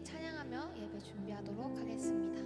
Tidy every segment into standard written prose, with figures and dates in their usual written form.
함께 찬양하며 예배 준비하도록 하겠습니다.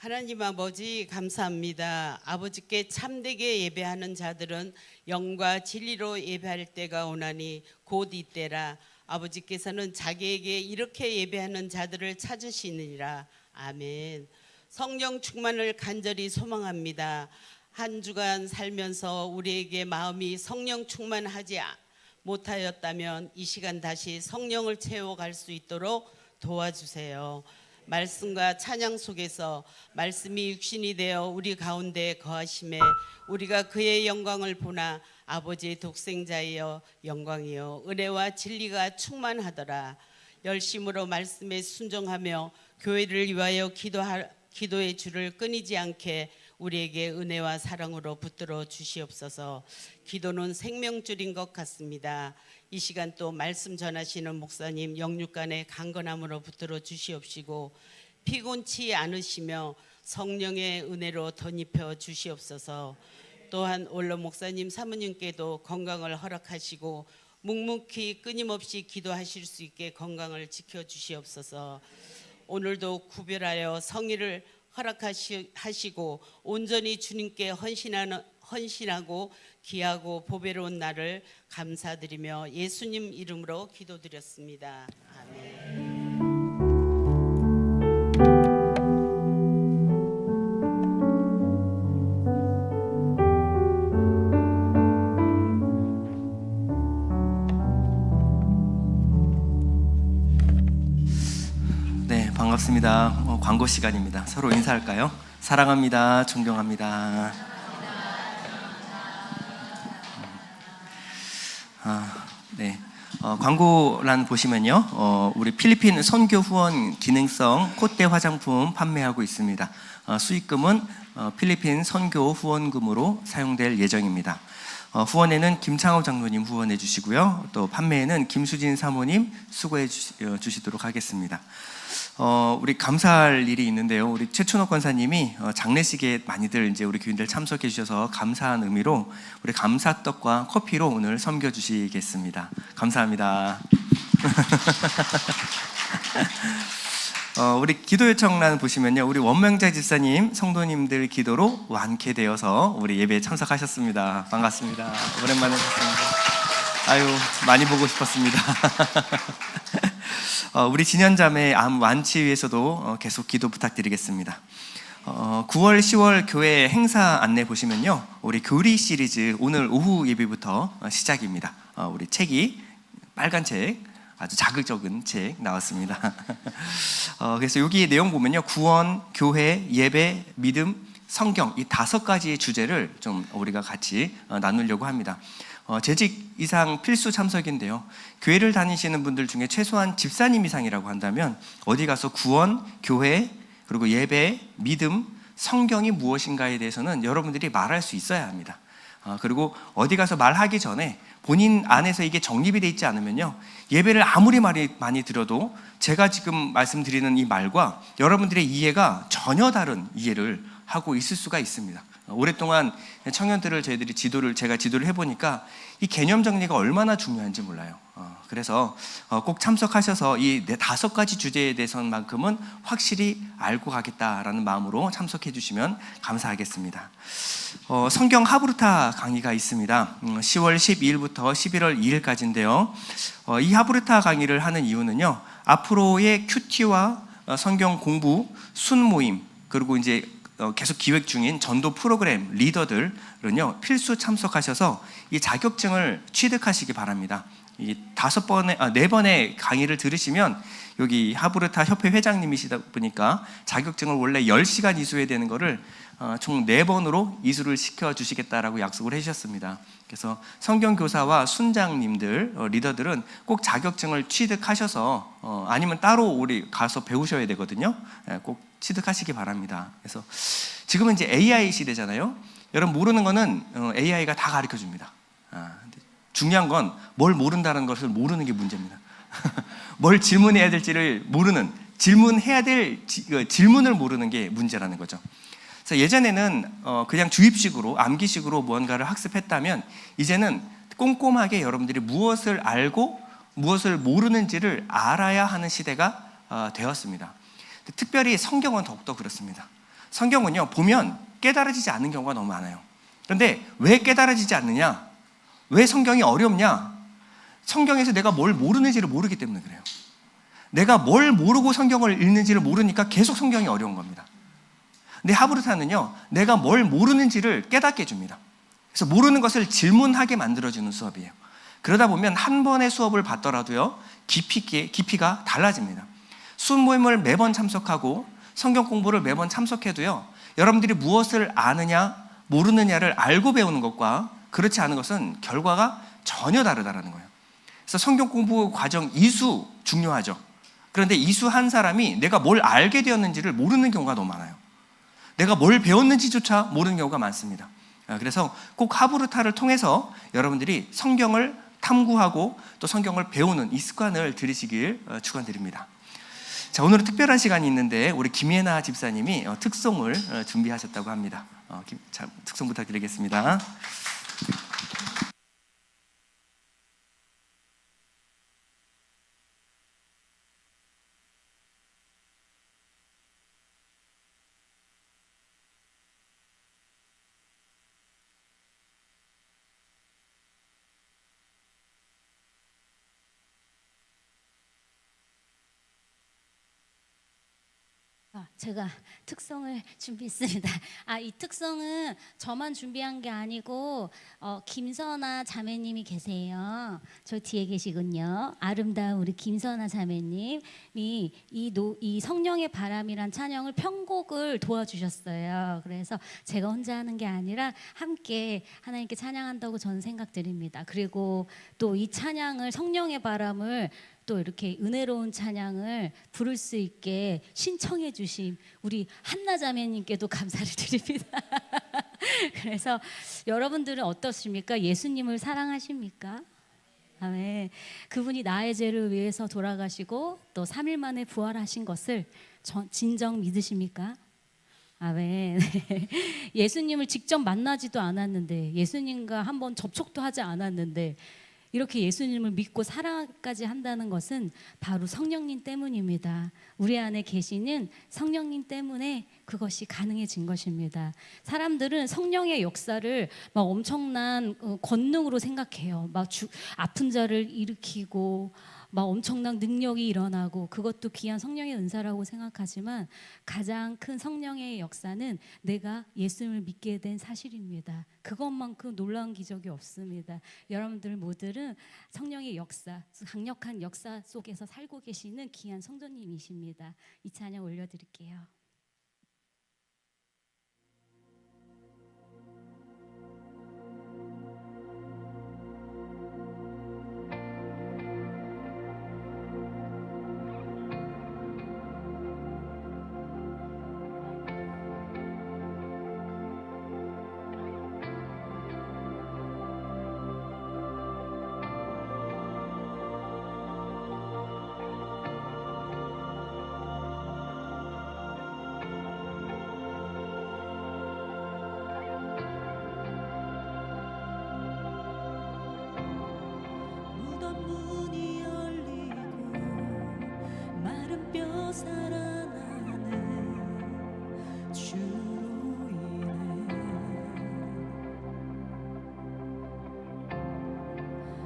하나님 아버지 감사합니다. 아버지께 참되게 예배하는 자들은 영과 진리로 예배할 때가 오나니 곧 이때라. 아버지께서는 자기에게 이렇게 예배하는 자들을 찾으시느니라. 아멘. 성령 충만을 간절히 소망합니다. 한 주간 살면서 우리에게 마음이 성령 충만하지 못하였다면 이 시간 다시 성령을 채워갈 수 있도록 도와주세요. 말씀과 찬양 속에서 말씀이 육신이 되어 우리 가운데 거하심에 우리가 그의 영광을 보나 아버지의 독생자이여 영광이여 은혜와 진리가 충만하더라. 열심으로 말씀에 순종하며 교회를 위하여 기도의 줄을 끊이지 않게 우리에게 은혜와 사랑으로 붙들어 주시옵소서. 기도는 생명줄인 것 같습니다. 이 시간 또 말씀 전하시는 목사님 영육간의 강건함으로 붙들어 주시옵시고 피곤치 않으시며 성령의 은혜로 덧입혀 주시옵소서. 또한 원로 목사님 사모님께도 건강을 허락하시고 묵묵히 끊임없이 기도하실 수 있게 건강을 지켜주시옵소서. 오늘도 구별하여 성의를 허락하시고 온전히 주님께 헌신하고 귀하고 보배로운 날을 감사드리며 예수님 이름으로 기도드렸습니다. 아멘. 네, 반갑습니다. 광고 시간입니다. 서로 인사할까요? 사랑합니다. 존경합니다. 네. 광고란 보시면요, 우리 필리핀 선교 후원 기능성 콧대 화장품 판매하고 있습니다. 수익금은 필리핀 선교 후원금으로 사용될 예정입니다. 후원에는 김창호 장로님 후원해 주시고요, 또 판매에는 김수진 사모님 수고해 주시도록 하겠습니다. 우리 감사할 일이 있는데요. 우리 최춘옥 권사님이 장례식에 많이들 이제 우리 교인들 참석해 주셔서 감사한 의미로 우리 감사떡과 커피로 오늘 섬겨 주시겠습니다. 감사합니다. 우리 기도 요청란 보시면요, 우리 원명자 집사님 성도님들 기도로 완쾌되어서 우리 예배에 참석하셨습니다. 반갑습니다. 오랜만에 뵙습니다. 아유, 많이 보고 싶었습니다. 우리 진현자매 암 완치 위해서도 계속 기도 부탁드리겠습니다. 9월, 10월 교회 행사 안내 보시면요, 우리 교리 시리즈 오늘 오후 예배부터 시작입니다. 우리 책이 빨간 책, 아주 자극적인 책 나왔습니다. 그래서 여기 내용 보면요, 구원, 교회, 예배, 믿음, 성경 이 5가지 주제를 좀 우리가 같이 나누려고 합니다. 재직 이상 필수 참석인데요, 교회를 다니시는 분들 중에 최소한 집사님 이상이라고 한다면 어디 가서 구원, 교회, 그리고 예배, 믿음, 성경이 무엇인가에 대해서는 여러분들이 말할 수 있어야 합니다. 그리고 어디 가서 말하기 전에 본인 안에서 이게 정립이 돼 있지 않으면요, 예배를 아무리 많이 드려도 제가 지금 말씀드리는 이 말과 여러분들의 이해가 전혀 다른 이해를 하고 있을 수가 있습니다. 오랫동안 청년들을 제가 지도를 해보니까 이 개념 정리가 얼마나 중요한지 몰라요. 그래서 꼭 참석하셔서 이 5가지 주제에 대해서만큼은 확실히 알고 가겠다라는 마음으로 참석해 주시면 감사하겠습니다. 성경 하브루타 강의가 있습니다. 10월 12일부터 11월 2일까지인데요. 이 하브루타 강의를 하는 이유는요, 앞으로의 큐티와 성경 공부, 순모임, 그리고 이제 계속 기획 중인 전도 프로그램 리더들은요, 필수 참석하셔서 이 자격증을 취득하시기 바랍니다. 이 4번의 강의를 들으시면 여기 하브루타 협회 회장님이시다 보니까 자격증을 원래 10시간 이수해야 되는 거를 총 4번으로 이수를 시켜주시겠다라고 약속을 해주셨습니다. 그래서 성경교사와 순장님들, 리더들은 꼭 자격증을 취득하셔서 아니면 따로 우리 가서 배우셔야 되거든요. 꼭 취득하시기 바랍니다. 그래서 지금은 이제 AI 시대잖아요. 여러분 모르는 거는 AI가 다 가르쳐줍니다. 중요한 건 뭘 모른다는 것을 모르는 게 문제입니다. 뭘 질문해야 될지를 모르는, 질문해야 될 질문을 모르는 게 문제라는 거죠. 그래서 예전에는 그냥 주입식으로 암기식으로 무언가를 학습했다면 이제는 꼼꼼하게 여러분들이 무엇을 알고 무엇을 모르는지를 알아야 하는 시대가 되었습니다. 특별히 성경은 더욱더 그렇습니다. 성경은요, 보면 깨달아지지 않는 경우가 너무 많아요. 그런데 왜 깨달아지지 않느냐? 왜 성경이 어렵냐? 성경에서 내가 뭘 모르는지를 모르기 때문에 그래요. 내가 뭘 모르고 성경을 읽는지를 모르니까 계속 성경이 어려운 겁니다. 근데 하브르타는요, 내가 뭘 모르는지를 깨닫게 해줍니다. 그래서 모르는 것을 질문하게 만들어주는 수업이에요. 그러다 보면 한 번의 수업을 받더라도요, 깊이가 달라집니다. 수업 모임을 매번 참석하고 성경 공부를 매번 참석해도요, 여러분들이 무엇을 아느냐 모르느냐를 알고 배우는 것과 그렇지 않은 것은 결과가 전혀 다르다는 거예요. 그래서 성경 공부 과정 이수 중요하죠. 그런데 이수한 사람이 내가 뭘 알게 되었는지를 모르는 경우가 너무 많아요. 내가 뭘 배웠는지조차 모르는 경우가 많습니다. 그래서 꼭 하브르타를 통해서 여러분들이 성경을 탐구하고 또 성경을 배우는 이 습관을 들이시길 축원드립니다. 자, 오늘은 특별한 시간이 있는데 우리 김예나 집사님이 특송을 준비하셨다고 합니다. 특송 부탁드리겠습니다. 제가 특성을 준비했습니다. 이 특성은 저만 준비한 게 아니고 김선아 자매님이 계세요. 저 뒤에 계시군요. 아름다운 우리 김선아 자매님이 이 성령의 바람이란 찬양을 편곡을 도와주셨어요. 그래서 제가 혼자 하는 게 아니라 함께 하나님께 찬양한다고 저는 생각드립니다. 그리고 또 이 찬양을 성령의 바람을 또 이렇게 은혜로운 찬양을 부를 수 있게 신청해 주신 우리 한나 자매님께도 감사를 드립니다. 그래서 여러분들은 어떻습니까? 예수님을 사랑하십니까? 아멘. 그분이 나의 죄를 위해서 돌아가시고 또 3일 만에 부활하신 것을 진정 믿으십니까? 아멘. 예수님을 직접 만나지도 않았는데, 예수님과 한번 접촉도 하지 않았는데 이렇게 예수님을 믿고 살아까지 한다는 것은 바로 성령님 때문입니다. 우리 안에 계시는 성령님 때문에 그것이 가능해진 것입니다. 사람들은 성령의 역사를 막 엄청난 권능으로 생각해요. 막 아픈 자를 일으키고 막 엄청난 능력이 일어나고 그것도 귀한 성령의 은사라고 생각하지만 가장 큰 성령의 역사는 내가 예수님을 믿게 된 사실입니다. 그것만큼 놀라운 기적이 없습니다. 여러분들 모두는 성령의 역사, 강력한 역사 속에서 살고 계시는 귀한 성도님이십니다. 이 찬양 올려드릴게요.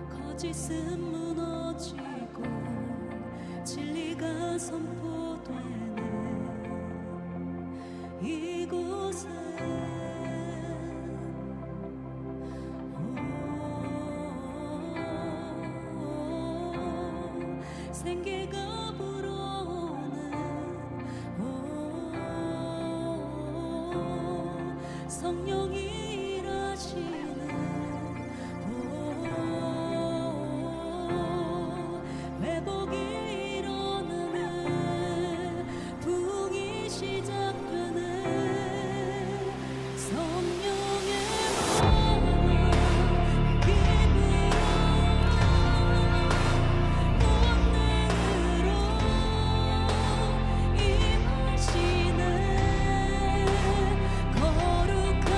거짓은 무너지고 진리가 선포되네. 이곳에 생기가 불어오는 성령이 일하시는 회복이 일어나는 부흥이 시작되는 성령의 바람 기부어 본능으로 임하시네. 거룩한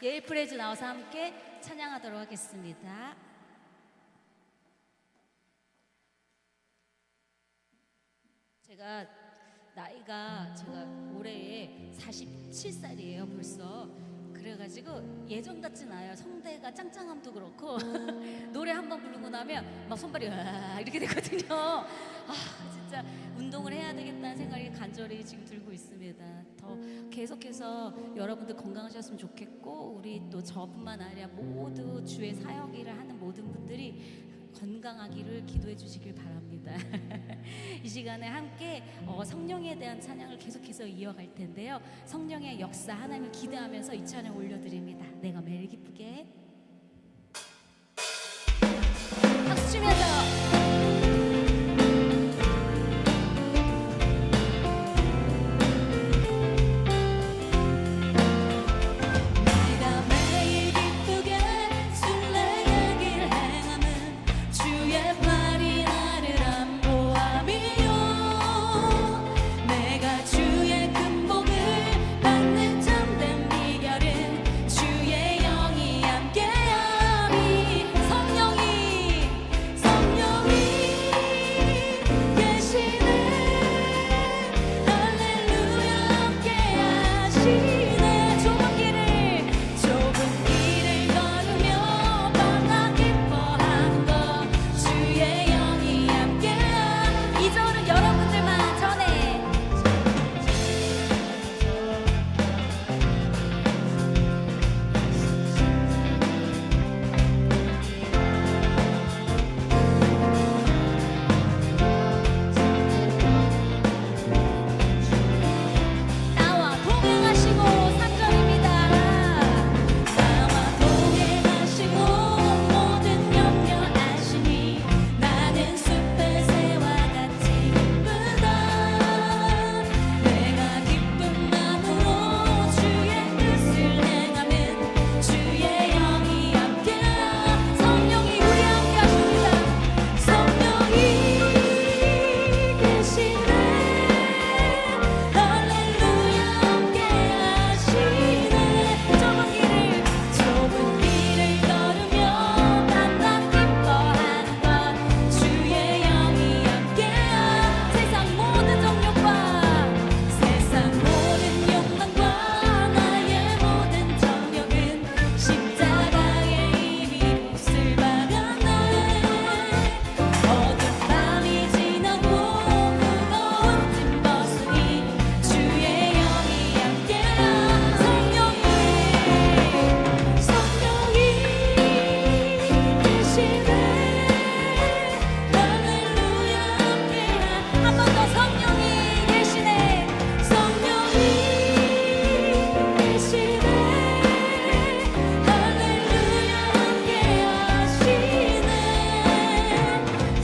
제일 프레즈 나와서 함께 찬양하도록 하겠습니다. 제가 올해에 47살이에요 벌써. 그래가지고 예전 같진 않아요. 성대가 짱짱함도 그렇고 노래 한 번 부르고 나면 막 손발이 와 이렇게 되거든요. 아 진짜 운동을 해야 되겠다는 생각이 간절히 지금 들고 있습니다. 더 계속해서 여러분들 건강하셨으면 좋겠고, 우리 또 저뿐만 아니라 모두 주의 사역 일을 하는 모든 분들이 건강하기를 기도해 주시길 바랍니다. 이 시간에 함께 성령에 대한 찬양을 계속해서 이어갈 텐데요. 성령의 역사 하나님을 기대하면서 이 찬양 올려드립니다. 내가 매일 기쁘게. 박수 치면서 내가 매일 기쁘게 순례의 길 행함은 주의 팔이 나를 안보함이요. 내가 주의 큰 복을 받는 참된 비결은 주의 영이 함께함이. 성령이 계시네. 할렐루야 함께하시네. 좁은 길을 걸으며 밤낮 기뻐하는 것 주의 영이 함께함. 이 절은 여러분들만 전해. 나와 동행하시고 3절입니다. 나와 동행하시고 모든 염려 아시니 나는 숲의 새와 같이 기쁘다. 내가 기쁜 마음으로 주의 뜻을 행하면 주의 영이 함께하. 성령이 우리 함께 하십니다. 성령이 계시네. 할렐루야 함께하시네. 좁은 길을 걸으며 밤낮 기뻐하는 것 주의 영이 함께하. 세상 모든 욕망과 나의 모든 정욕은 십자가에 이미 몫을 박았네. 어두운 밤이 지나고 무거운 짐 벗으니 주의 영이 함께하. 성령이 계시네. 할렐루야 함께하. 한 번 더 성령이 계시네. 성령이 계시네. 할렐루야 함께하시네.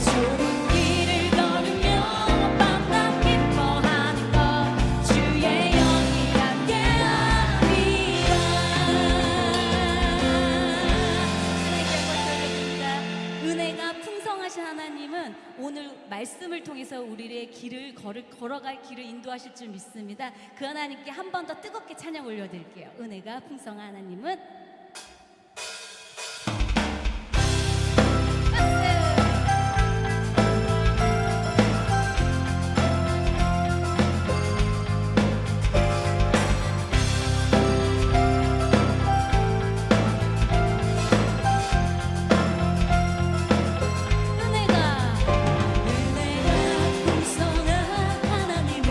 좁은 길을 걸으며 밤낮 기뻐하는 것 주의 영이 함께하리라. 은혜가 풍성하신 하나님은 오늘 말씀을 통해서 우리의 걸어갈 길을 인도하실 줄 믿습니다. 그 하나님께 한 번 더 뜨겁게 찬양 올려드릴게요. 은혜가 풍성한 하나님은 은혜가 풍성한 하나님을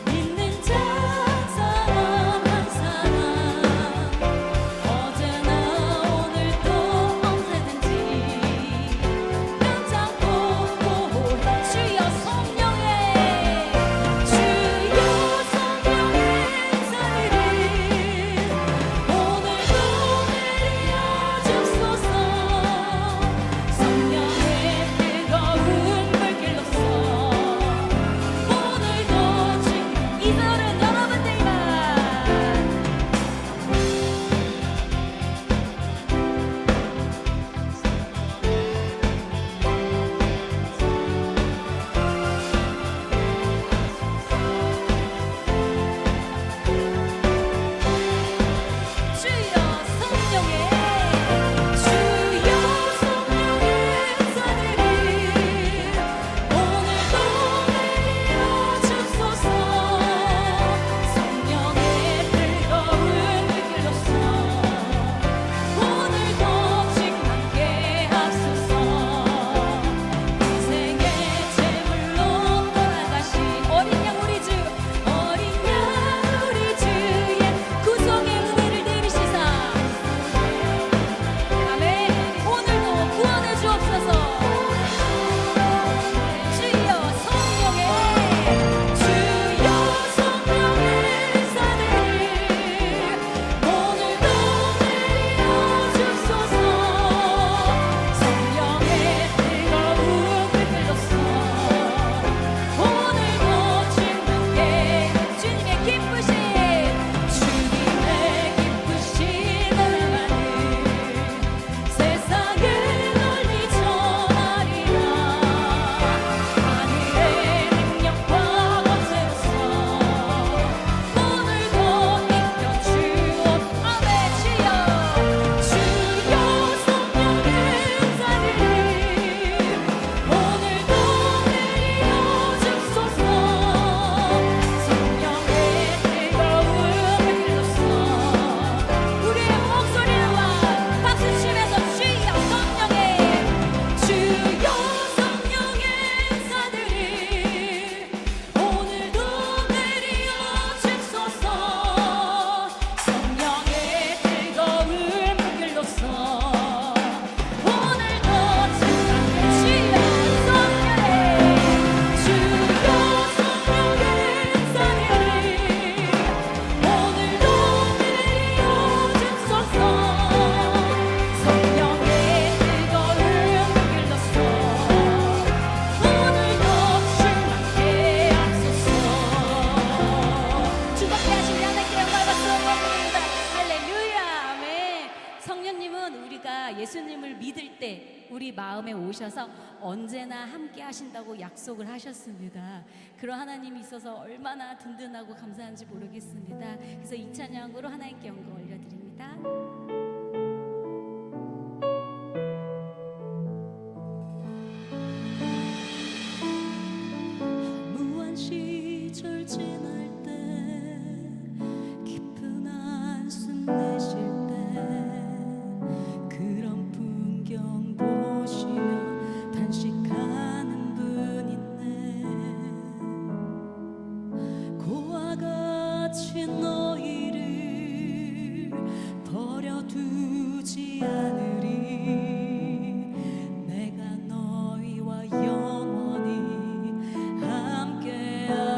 믿는 자처럼 한 사람 마음에 오셔서 언제나 함께 하신다고 약속을 하셨습니다. 그런 하나님이 있어서 얼마나 든든하고 감사한지 모르겠습니다. 그래서 이 찬양으로 하나님께 영광 올려드립니다. 무한 시절 지날 때 깊은 한숨 내쉴 때 그런 풍경 보시며 단식하는 분 있네. 고와 같이 너희를 버려두지 않으리. 내가 너희와 영원히 함께하리라.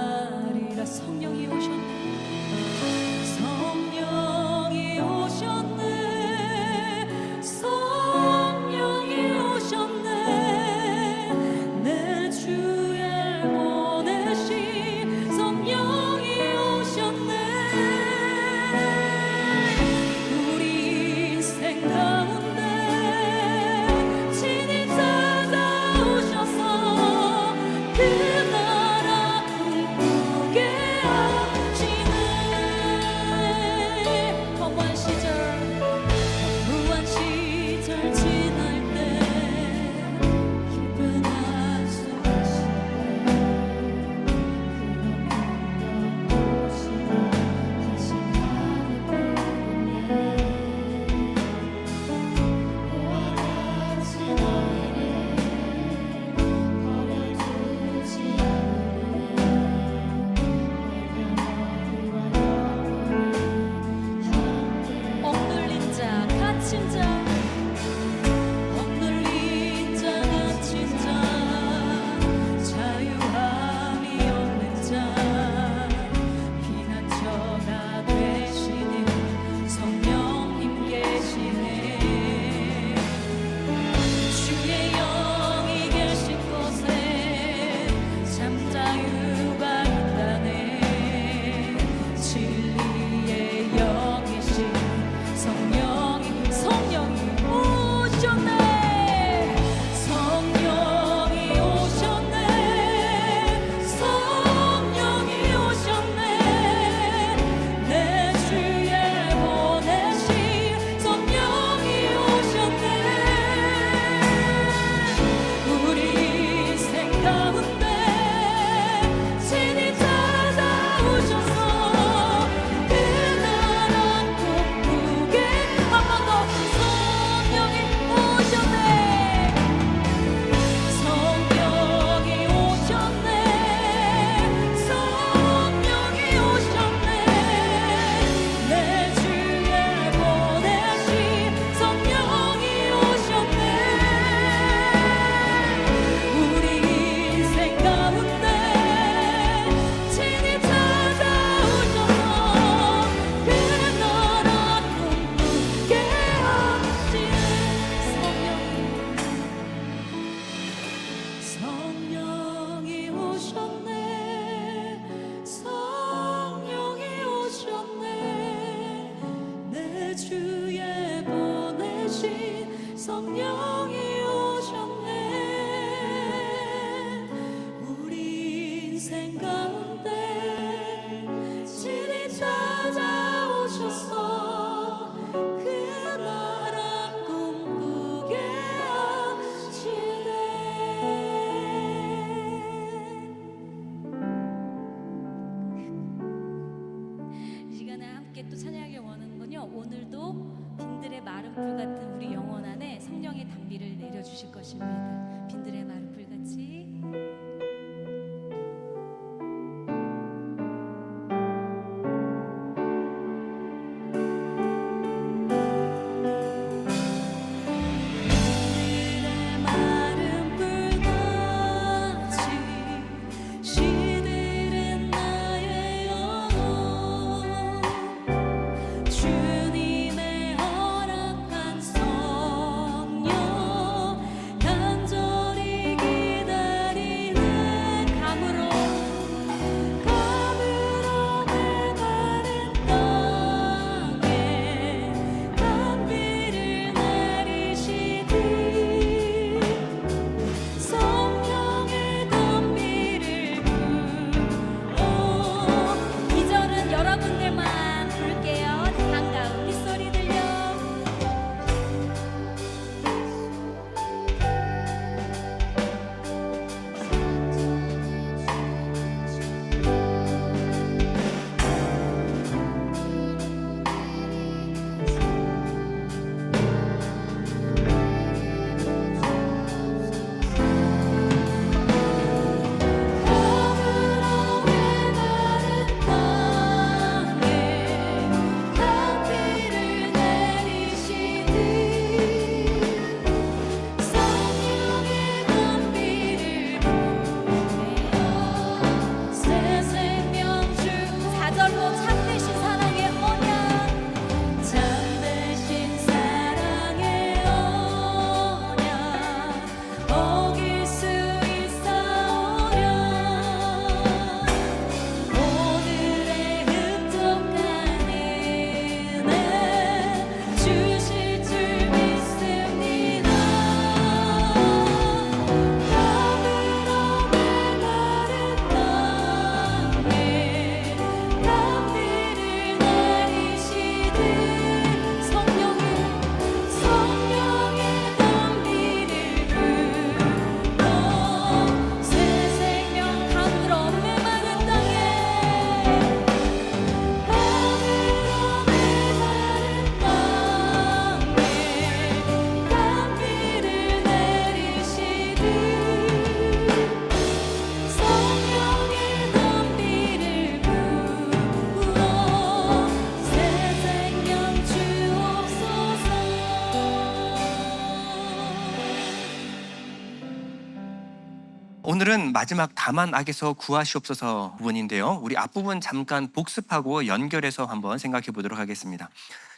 오늘은 마지막 다만 악에서 구하시옵소서 부분인데요. 우리 앞부분 잠깐 복습하고 연결해서 한번 생각해 보도록 하겠습니다.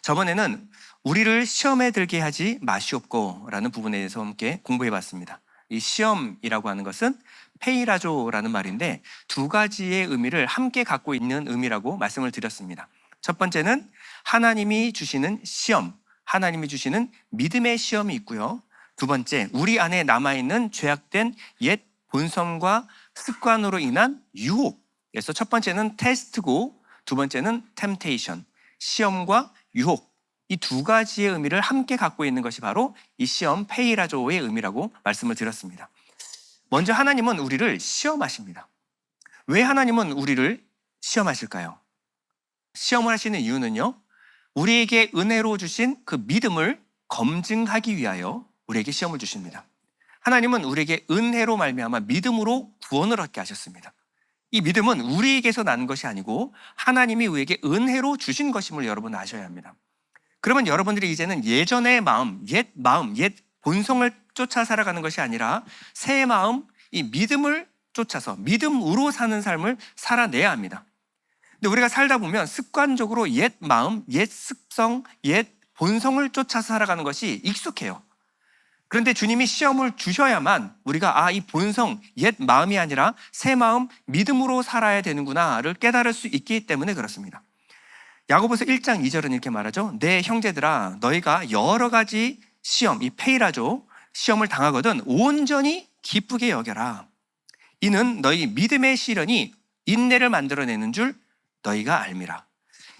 저번에는 우리를 시험에 들게 하지 마시옵고 라는 부분에 대해서 함께 공부해 봤습니다. 이 시험이라고 하는 것은 페이라조라는 말인데 두 가지의 의미를 함께 갖고 있는 의미라고 말씀을 드렸습니다. 첫 번째는 하나님이 주시는 시험, 하나님이 주시는 믿음의 시험이 있고요. 두 번째, 우리 안에 남아있는 죄악된 옛 본성과 습관으로 인한 유혹. 그래서 첫 번째는 테스트고 두 번째는 템테이션, 시험과 유혹. 이 두 가지의 의미를 함께 갖고 있는 것이 바로 이 시험 페이라조의 의미라고 말씀을 드렸습니다. 먼저 하나님은 우리를 시험하십니다. 왜 하나님은 우리를 시험하실까요? 시험을 하시는 이유는요, 우리에게 은혜로 주신 그 믿음을 검증하기 위하여 우리에게 시험을 주십니다. 하나님은 우리에게 은혜로 말미암아 믿음으로 구원을 얻게 하셨습니다. 이 믿음은 우리에게서 나는 것이 아니고 하나님이 우리에게 은혜로 주신 것임을 여러분 아셔야 합니다. 그러면 여러분들이 이제는 예전의 마음, 옛 본성을 쫓아 살아가는 것이 아니라 새 마음, 이 믿음을 쫓아서 믿음으로 사는 삶을 살아내야 합니다. 근데 우리가 살다 보면 습관적으로 옛 마음, 옛 습성, 옛 본성을 쫓아서 살아가는 것이 익숙해요. 그런데 주님이 시험을 주셔야만 우리가 이 본성, 옛 마음이 아니라 새 마음, 믿음으로 살아야 되는구나를 깨달을 수 있기 때문에 그렇습니다. 야고보서 1장 2절은 이렇게 말하죠. 내 형제들아, 너희가 여러 가지 시험, 이 페이라조, 시험을 당하거든 온전히 기쁘게 여겨라. 이는 너희 믿음의 시련이 인내를 만들어내는 줄 너희가 알미라.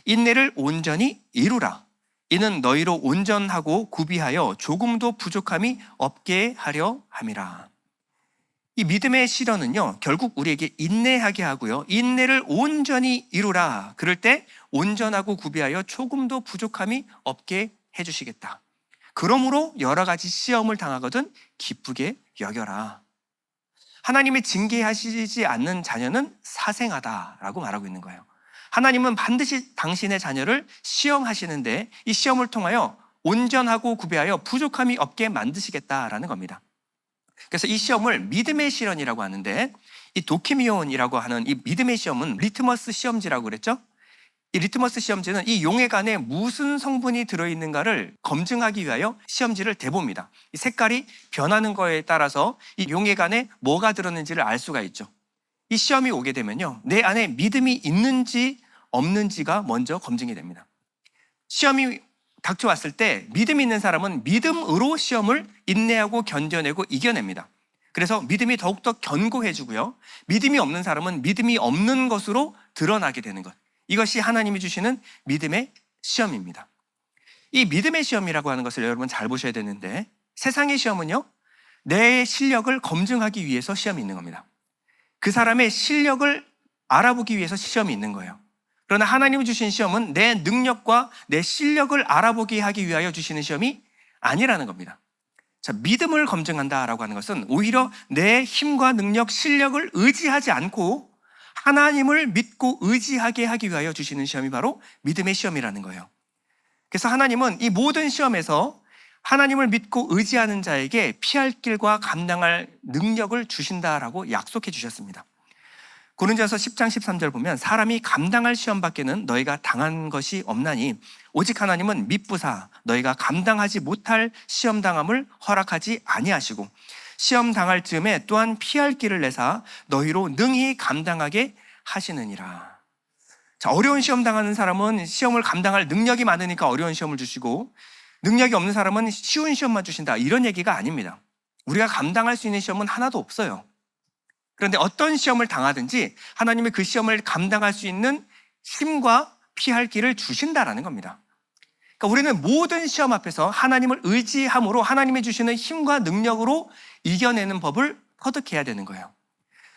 인내를 온전히 이루라. 이는 너희로 온전하고 구비하여 조금도 부족함이 없게 하려 함이라. 이 믿음의 시련은요, 결국 우리에게 인내하게 하고요, 인내를 온전히 이루라. 그럴 때 온전하고 구비하여 조금도 부족함이 없게 해주시겠다. 그러므로 여러 가지 시험을 당하거든 기쁘게 여겨라. 하나님이 징계하시지 않는 자녀는 사생하다라고 말하고 있는 거예요. 하나님은 반드시 당신의 자녀를 시험하시는데 이 시험을 통하여 온전하고 구비하여 부족함이 없게 만드시겠다라는 겁니다. 그래서 이 시험을 믿음의 시련이라고 하는데, 이 도키미온이라고 하는 이 믿음의 시험은 리트머스 시험지라고 그랬죠? 이 리트머스 시험지는 이 용액 안에 무슨 성분이 들어있는가를 검증하기 위하여 시험지를 대봅니다. 이 색깔이 변하는 거에 따라서 이 용액 안에 뭐가 들었는지를 알 수가 있죠. 이 시험이 오게 되면요, 내 안에 믿음이 있는지 없는지가 먼저 검증이 됩니다. 시험이 닥쳐왔을 때 믿음 있는 사람은 믿음으로 시험을 인내하고 견뎌내고 이겨냅니다. 그래서 믿음이 더욱더 견고해지고요, 믿음이 없는 사람은 믿음이 없는 것으로 드러나게 되는 것. 이것이 하나님이 주시는 믿음의 시험입니다. 이 믿음의 시험이라고 하는 것을 여러분 잘 보셔야 되는데, 세상의 시험은요, 내 실력을 검증하기 위해서 시험이 있는 겁니다. 그 사람의 실력을 알아보기 위해서 시험이 있는 거예요. 그러나 하나님이 주신 시험은 내 능력과 내 실력을 알아보게 하기 위하여 주시는 시험이 아니라는 겁니다. 자, 믿음을 검증한다라고 하는 것은 오히려 내 힘과 능력, 실력을 의지하지 않고 하나님을 믿고 의지하게 하기 위하여 주시는 시험이 바로 믿음의 시험이라는 거예요. 그래서 하나님은 이 모든 시험에서 하나님을 믿고 의지하는 자에게 피할 길과 감당할 능력을 주신다라고 약속해 주셨습니다. 고린도전서 10장 13절 보면 사람이 감당할 시험밖에는 너희가 당한 것이 없나니 오직 하나님은 미쁘사 너희가 감당하지 못할 시험 당함을 허락하지 아니하시고 시험 당할 즈음에 또한 피할 길을 내사 너희로 능히 감당하게 하시느니라. 자, 어려운 시험 당하는 사람은 시험을 감당할 능력이 많으니까 어려운 시험을 주시고, 능력이 없는 사람은 쉬운 시험만 주신다, 이런 얘기가 아닙니다. 우리가 감당할 수 있는 시험은 하나도 없어요. 그런데 어떤 시험을 당하든지 하나님이 그 시험을 감당할 수 있는 힘과 피할 길을 주신다라는 겁니다. 그러니까 우리는 모든 시험 앞에서 하나님을 의지함으로 하나님이 주시는 힘과 능력으로 이겨내는 법을 터득해야 되는 거예요.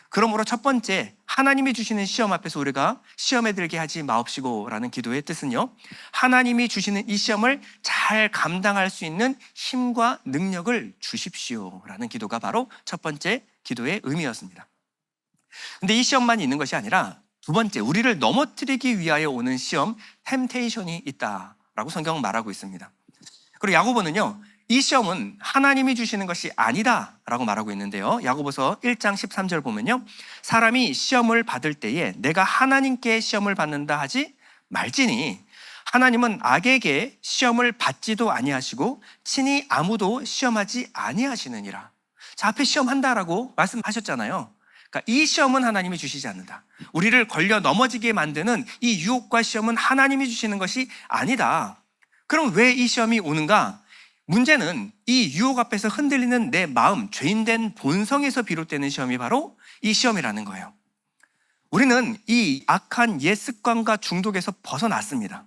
그러므로 첫 번째, 하나님이 주시는 시험 앞에서 우리가 시험에 들게 하지 마옵시고라는 기도의 뜻은요, 하나님이 주시는 이 시험을 잘 감당할 수 있는 힘과 능력을 주십시오라는 기도가 바로 첫 번째 기도의 의미였습니다. 근데 이 시험만 있는 것이 아니라 두 번째, 우리를 넘어뜨리기 위하여 오는 시험, 템테이션이 있다라고 성경은 말하고 있습니다. 그리고 야고보는요, 이 시험은 하나님이 주시는 것이 아니다라고 말하고 있는데요. 야고보서 1장 13절 보면요, 사람이 시험을 받을 때에 내가 하나님께 시험을 받는다 하지 말지니 하나님은 악에게 시험을 받지도 아니하시고 친히 아무도 시험하지 아니하시느니라. 자, 앞에 시험한다라고 말씀하셨잖아요. 그러니까 이 시험은 하나님이 주시지 않는다. 우리를 걸려 넘어지게 만드는 이 유혹과 시험은 하나님이 주시는 것이 아니다. 그럼 왜 이 시험이 오는가? 문제는 이 유혹 앞에서 흔들리는 내 마음, 죄인된 본성에서 비롯되는 시험이 바로 이 시험이라는 거예요. 우리는 이 악한 옛 습관과 중독에서 벗어났습니다.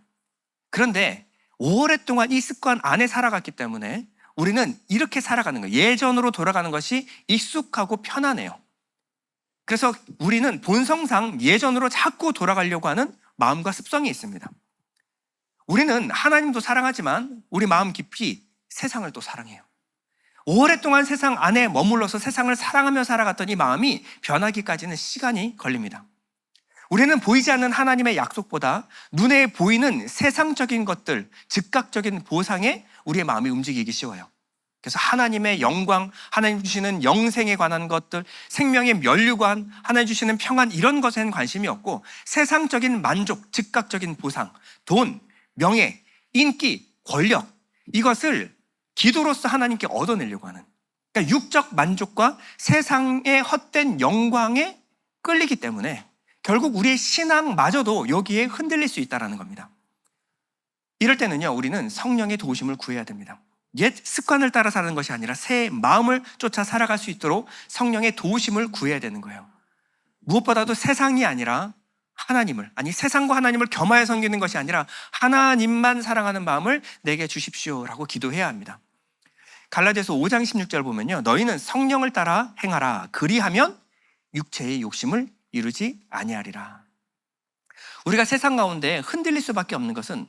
그런데 오랫동안 이 습관 안에 살아갔기 때문에 우리는 이렇게 살아가는 거예요. 예전으로 돌아가는 것이 익숙하고 편하네요. 그래서 우리는 본성상 예전으로 자꾸 돌아가려고 하는 마음과 습성이 있습니다. 우리는 하나님도 사랑하지만 우리 마음 깊이 세상을 또 사랑해요. 오랫동안 세상 안에 머물러서 세상을 사랑하며 살아갔던 이 마음이 변하기까지는 시간이 걸립니다. 우리는 보이지 않는 하나님의 약속보다 눈에 보이는 세상적인 것들, 즉각적인 보상에 우리의 마음이 움직이기 쉬워요. 그래서 하나님의 영광, 하나님 주시는 영생에 관한 것들, 생명의 면류관, 하나님 주시는 평안, 이런 것에는 관심이 없고 세상적인 만족, 즉각적인 보상, 돈, 명예, 인기, 권력, 이것을 기도로서 하나님께 얻어내려고 하는, 그러니까 육적 만족과 세상의 헛된 영광에 끌리기 때문에 결국 우리의 신앙마저도 여기에 흔들릴 수 있다는 겁니다. 이럴 때는요, 우리는 성령의 도우심을 구해야 됩니다. 옛 습관을 따라 사는 것이 아니라 새 마음을 쫓아 살아갈 수 있도록 성령의 도우심을 구해야 되는 거예요. 무엇보다도 세상이 아니라 하나님을, 아니 세상과 하나님을 겸하여 섬기는 것이 아니라 하나님만 사랑하는 마음을 내게 주십시오라고 기도해야 합니다. 갈라디아서 5장 16절 보면요, 너희는 성령을 따라 행하라. 그리하면 육체의 욕심을 이루지 아니하리라. 우리가 세상 가운데 흔들릴 수밖에 없는 것은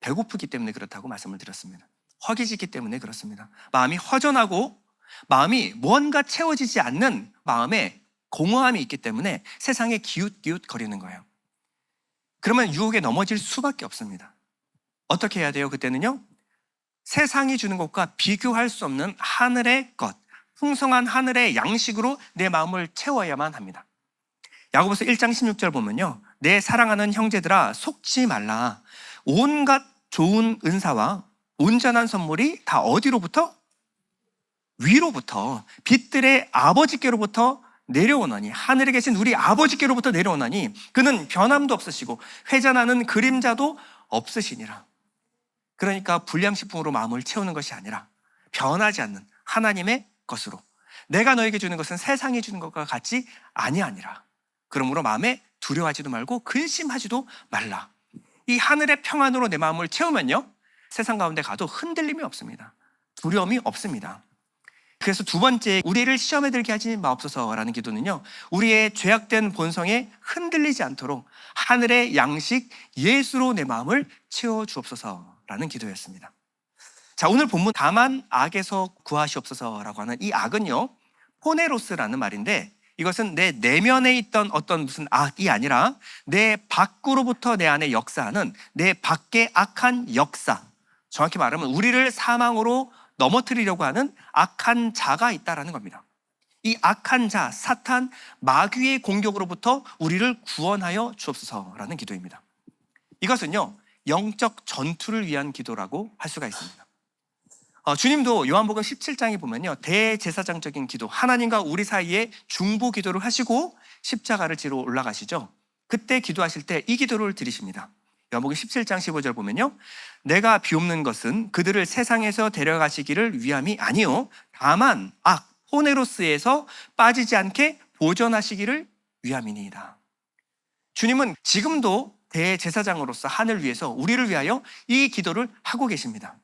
배고프기 때문에 그렇다고 말씀을 드렸습니다. 허기지기 때문에 그렇습니다. 마음이 허전하고 마음이 뭔가 채워지지 않는 마음에 공허함이 있기 때문에 세상에 기웃기웃 거리는 거예요. 그러면 유혹에 넘어질 수밖에 없습니다. 어떻게 해야 돼요? 그때는요, 세상이 주는 것과 비교할 수 없는 하늘의 것, 풍성한 하늘의 양식으로 내 마음을 채워야만 합니다. 야고보서 1장 16절 보면요, 내 사랑하는 형제들아 속지 말라. 온갖 좋은 은사와 온전한 선물이 다 어디로부터? 위로부터, 빛들의 아버지께로부터 내려오나니, 하늘에 계신 우리 아버지께로부터 내려오나니 그는 변함도 없으시고 회전하는 그림자도 없으시니라. 그러니까 불량식품으로 마음을 채우는 것이 아니라 변하지 않는 하나님의 것으로, 내가 너에게 주는 것은 세상이 주는 것과 같지 아니하니라. 그러므로 마음에 두려워하지도 말고 근심하지도 말라. 이 하늘의 평안으로 내 마음을 채우면요, 세상 가운데 가도 흔들림이 없습니다. 두려움이 없습니다. 그래서 두 번째, 우리를 시험에 들게 하지 마옵소서라는 기도는요, 우리의 죄악된 본성에 흔들리지 않도록 하늘의 양식 예수로 내 마음을 채워주옵소서라는 기도였습니다. 자, 오늘 본문 다만 악에서 구하시옵소서라고 하는 이 악은요, 포네로스라는 말인데, 이것은 내 내면에 있던 어떤 무슨 악이 아니라 내 밖으로부터 내 안에 역사하는 내 밖의 악한 역사, 정확히 말하면 우리를 사망으로 넘어뜨리려고 하는 악한 자가 있다라는 겁니다. 이 악한 자, 사탄, 마귀의 공격으로부터 우리를 구원하여 주옵소서라는 기도입니다. 이것은요, 영적 전투를 위한 기도라고 할 수가 있습니다. 주님도 요한복음 17장에 보면요, 대제사장적인 기도, 하나님과 우리 사이에 중보 기도를 하시고 십자가를 지러 올라가시죠. 그때 기도하실 때 이 기도를 드리십니다. 요한복음 17장 15절 보면요, 내가 비옵는 것은 그들을 세상에서 데려가시기를 위함이 아니요 다만 악, 포네로스에서 빠지지 않게 보존하시기를 위함이니이다. 주님은 지금도 대제사장으로서 하늘 위에서 우리를 위하여 이 기도를 하고 계십니다.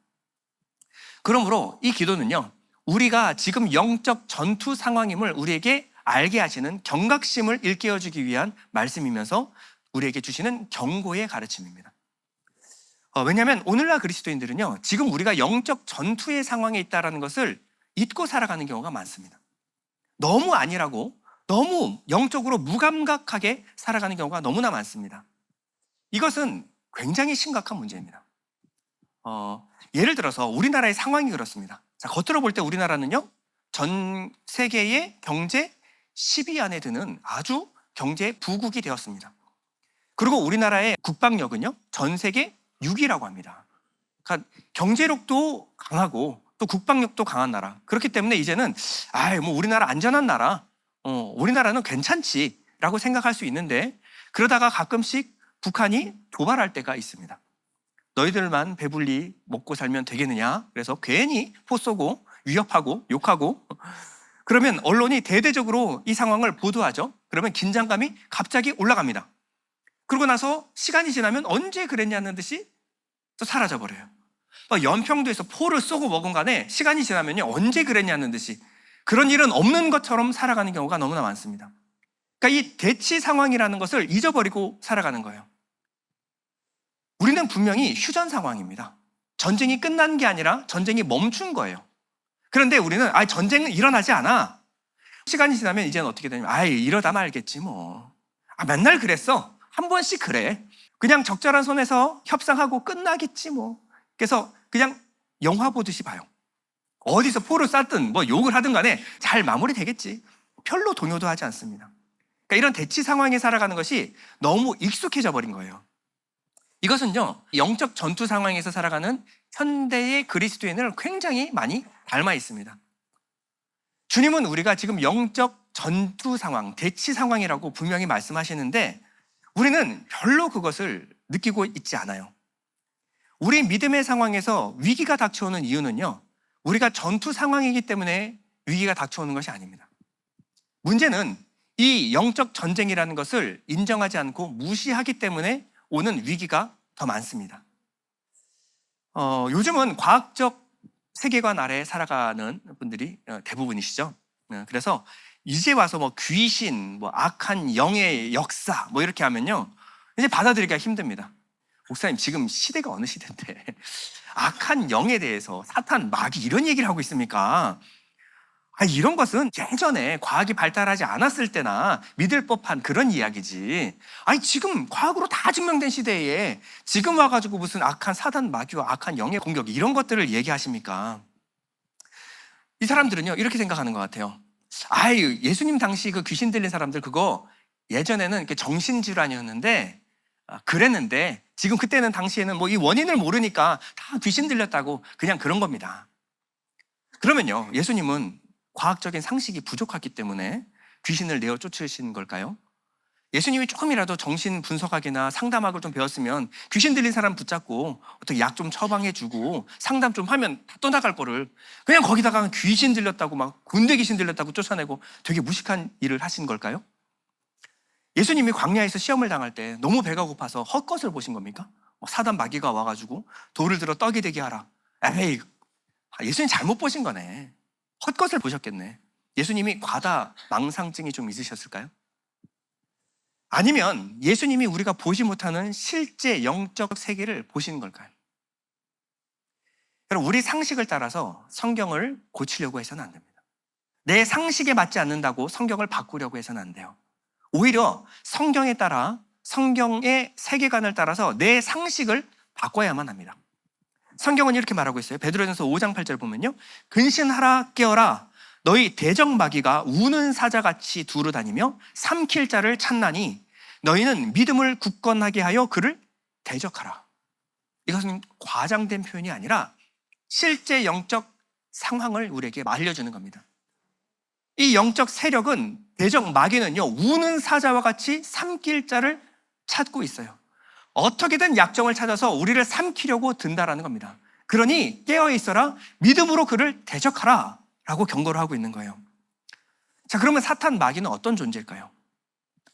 그러므로 이 기도는요, 우리가 지금 영적 전투 상황임을 우리에게 알게 하시는 경각심을 일깨워주기 위한 말씀이면서 우리에게 주시는 경고의 가르침입니다. 왜냐하면 오늘날 그리스도인들은요, 지금 우리가 영적 전투의 상황에 있다는 것을 잊고 살아가는 경우가 많습니다. 너무 아니라고, 너무 영적으로 무감각하게 살아가는 경우가 너무나 많습니다. 이것은 굉장히 심각한 문제입니다. 예를 들어서 우리나라의 상황이 그렇습니다. 자, 겉으로 볼 때 우리나라는요, 전 세계의 경제 10위 안에 드는 아주 경제 부국이 되었습니다. 그리고 우리나라의 국방력은요, 전 세계 6위라고 합니다. 그러니까 경제력도 강하고 또 국방력도 강한 나라. 그렇기 때문에 이제는 뭐 우리나라 안전한 나라, 우리나라는 괜찮지라고 생각할 수 있는데, 그러다가 가끔씩 북한이 도발할 때가 있습니다. 너희들만 배불리 먹고 살면 되겠느냐? 그래서 괜히 포 쏘고 위협하고 욕하고, 그러면 언론이 대대적으로 이 상황을 보도하죠. 그러면 긴장감이 갑자기 올라갑니다. 그러고 나서 시간이 지나면 언제 그랬냐는 듯이 또 사라져버려요. 연평도에서 포를 쏘고 먹은 간에 시간이 지나면요, 언제 그랬냐는 듯이 그런 일은 없는 것처럼 살아가는 경우가 너무나 많습니다. 그러니까 이 대치 상황이라는 것을 잊어버리고 살아가는 거예요. 우리는 분명히 휴전 상황입니다. 전쟁이 끝난 게 아니라 전쟁이 멈춘 거예요. 그런데 우리는 전쟁은 일어나지 않아. 시간이 지나면 이제는 어떻게 되냐면 이러다 말겠지 뭐. 맨날 그랬어. 한 번씩 그래. 그냥 적절한 선에서 협상하고 끝나겠지 뭐. 그래서 그냥 영화 보듯이 봐요. 어디서 포를 쐈든 뭐 욕을 하든 간에 잘 마무리되겠지. 별로 동요도 하지 않습니다. 그러니까 이런 대치 상황에 살아가는 것이 너무 익숙해져 버린 거예요. 이것은요, 영적 전투 상황에서 살아가는 현대의 그리스도인을 굉장히 많이 닮아 있습니다. 주님은 우리가 지금 영적 전투 상황, 대치 상황이라고 분명히 말씀하시는데 우리는 별로 그것을 느끼고 있지 않아요. 우리 믿음의 상황에서 위기가 닥쳐오는 이유는요, 우리가 전투 상황이기 때문에 위기가 닥쳐오는 것이 아닙니다. 문제는 이 영적 전쟁이라는 것을 인정하지 않고 무시하기 때문에 오는 위기가 더 많습니다. 요즘은 과학적 세계관 아래에 살아가는 분들이 대부분이시죠. 그래서 이제 와서 뭐 귀신, 뭐 악한 영의 역사 뭐 이렇게 하면요, 이제 받아들이기가 힘듭니다. 목사님, 지금 시대가 어느 시대인데 악한 영에 대해서 사탄, 마귀 이런 얘기를 하고 있습니까? 이런 것은 예전에 과학이 발달하지 않았을 때나 믿을 법한 그런 이야기지. 지금 과학으로 다 증명된 시대에 지금 와가지고 무슨 악한 사단, 마귀와 악한 영의 공격 이런 것들을 얘기하십니까? 이 사람들은요, 이렇게 생각하는 것 같아요. 예수님 당시 그 귀신 들린 사람들 그거 예전에는 이렇게 정신질환이었는데 그랬는데 지금 그때는 당시에는 뭐 이 원인을 모르니까 다 귀신 들렸다고 그냥 그런 겁니다. 그러면요, 예수님은 과학적인 상식이 부족했기 때문에 귀신을 내어 쫓으신 걸까요? 예수님이 조금이라도 정신 분석학이나 상담학을 좀 배웠으면 귀신 들린 사람 붙잡고 어떻게 약 좀 처방해주고 상담 좀 하면 다 떠나갈 거를 그냥 거기다가 귀신 들렸다고 막 군대 귀신 들렸다고 쫓아내고 되게 무식한 일을 하신 걸까요? 예수님이 광야에서 시험을 당할 때 너무 배가 고파서 헛것을 보신 겁니까? 사단 마귀가 와가지고 돌을 들어 떡이 되게 하라. 예수님 잘못 보신 거네. 헛것을 보셨겠네. 예수님이 과다 망상증이 좀 있으셨을까요? 아니면 예수님이 우리가 보지 못하는 실제 영적 세계를 보시는 걸까요? 여러분, 우리 상식을 따라서 성경을 고치려고 해서는 안 됩니다. 내 상식에 맞지 않는다고 성경을 바꾸려고 해서는 안 돼요. 오히려 성경에 따라 성경의 세계관을 따라서 내 상식을 바꿔야만 합니다. 성경은 이렇게 말하고 있어요. 베드로전서 5장 8절 보면요, 근신하라 깨어라 너희 대적 마귀가 우는 사자같이 두루 다니며 삼킬 자를 찾나니 너희는 믿음을 굳건하게 하여 그를 대적하라. 이것은 과장된 표현이 아니라 실제 영적 상황을 우리에게 알려주는 겁니다. 이 영적 세력은, 대적 마귀는요, 우는 사자와 같이 삼킬 자를 찾고 있어요. 어떻게든 약점을 찾아서 우리를 삼키려고 든다라는 겁니다. 그러니 깨어 있어라, 믿음으로 그를 대적하라 라고 경고를 하고 있는 거예요. 자, 그러면 사탄 마귀는 어떤 존재일까요?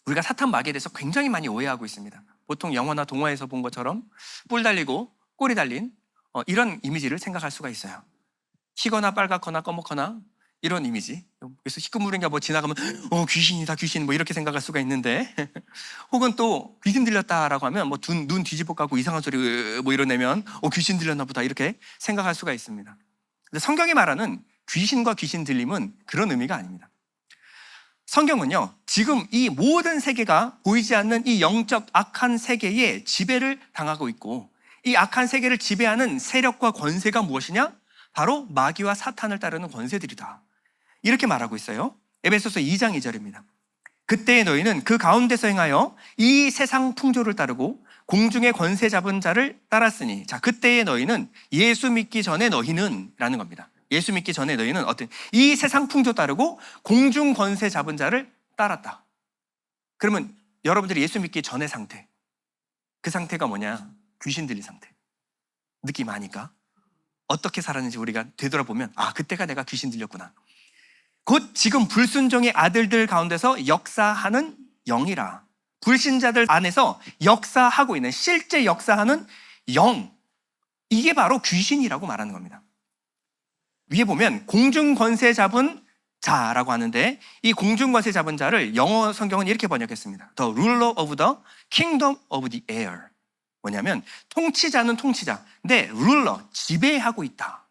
우리가 사탄 마귀에 대해서 굉장히 많이 오해하고 있습니다. 보통 영화나 동화에서 본 것처럼 뿔 달리고 꼬리 달린 이런 이미지를 생각할 수가 있어요. 희거나 빨갛거나 검었거나 이런 이미지. 그래서 희끄무리가 뭐 지나가면 귀신이다 귀신 뭐 이렇게 생각할 수가 있는데 혹은 또 귀신 들렸다라고 하면 뭐 눈 뒤집어 까고 이상한 소리 뭐 이러내면 귀신 들렸나 보다 이렇게 생각할 수가 있습니다. 근데 성경이 말하는 귀신과 귀신 들림은 그런 의미가 아닙니다. 성경은요, 지금 이 모든 세계가 보이지 않는 이 영적 악한 세계에 지배를 당하고 있고 이 악한 세계를 지배하는 세력과 권세가 무엇이냐? 바로 마귀와 사탄을 따르는 권세들이다. 이렇게 말하고 있어요. 에베소서 2장 2절입니다. 그때의 너희는 그 가운데서 행하여 이 세상 풍조를 따르고 공중의 권세 잡은 자를 따랐으니, 자, 그때의 너희는 예수 믿기 전에 너희는 라는 겁니다. 예수 믿기 전에 너희는 어떤 이 세상 풍조 따르고 공중 권세 잡은 자를 따랐다. 그러면 여러분들이 예수 믿기 전의 상태, 그 상태가 뭐냐? 귀신 들린 상태. 느낌 아니까? 어떻게 살았는지 우리가 되돌아보면, 아, 그때가 내가 귀신 들렸구나. 곧 지금 불순종의 아들들 가운데서 역사하는 영이라. 불신자들 안에서 역사하고 있는, 실제 역사하는 영, 이게 바로 귀신이라고 말하는 겁니다. 위에 보면 공중 권세 잡은 자라고 하는데, 이 공중 권세 잡은 자를 영어 성경은 이렇게 번역했습니다. The ruler of the kingdom of the air. 뭐냐면 통치자는 통치자, 근데 ruler, 지배하고 있다.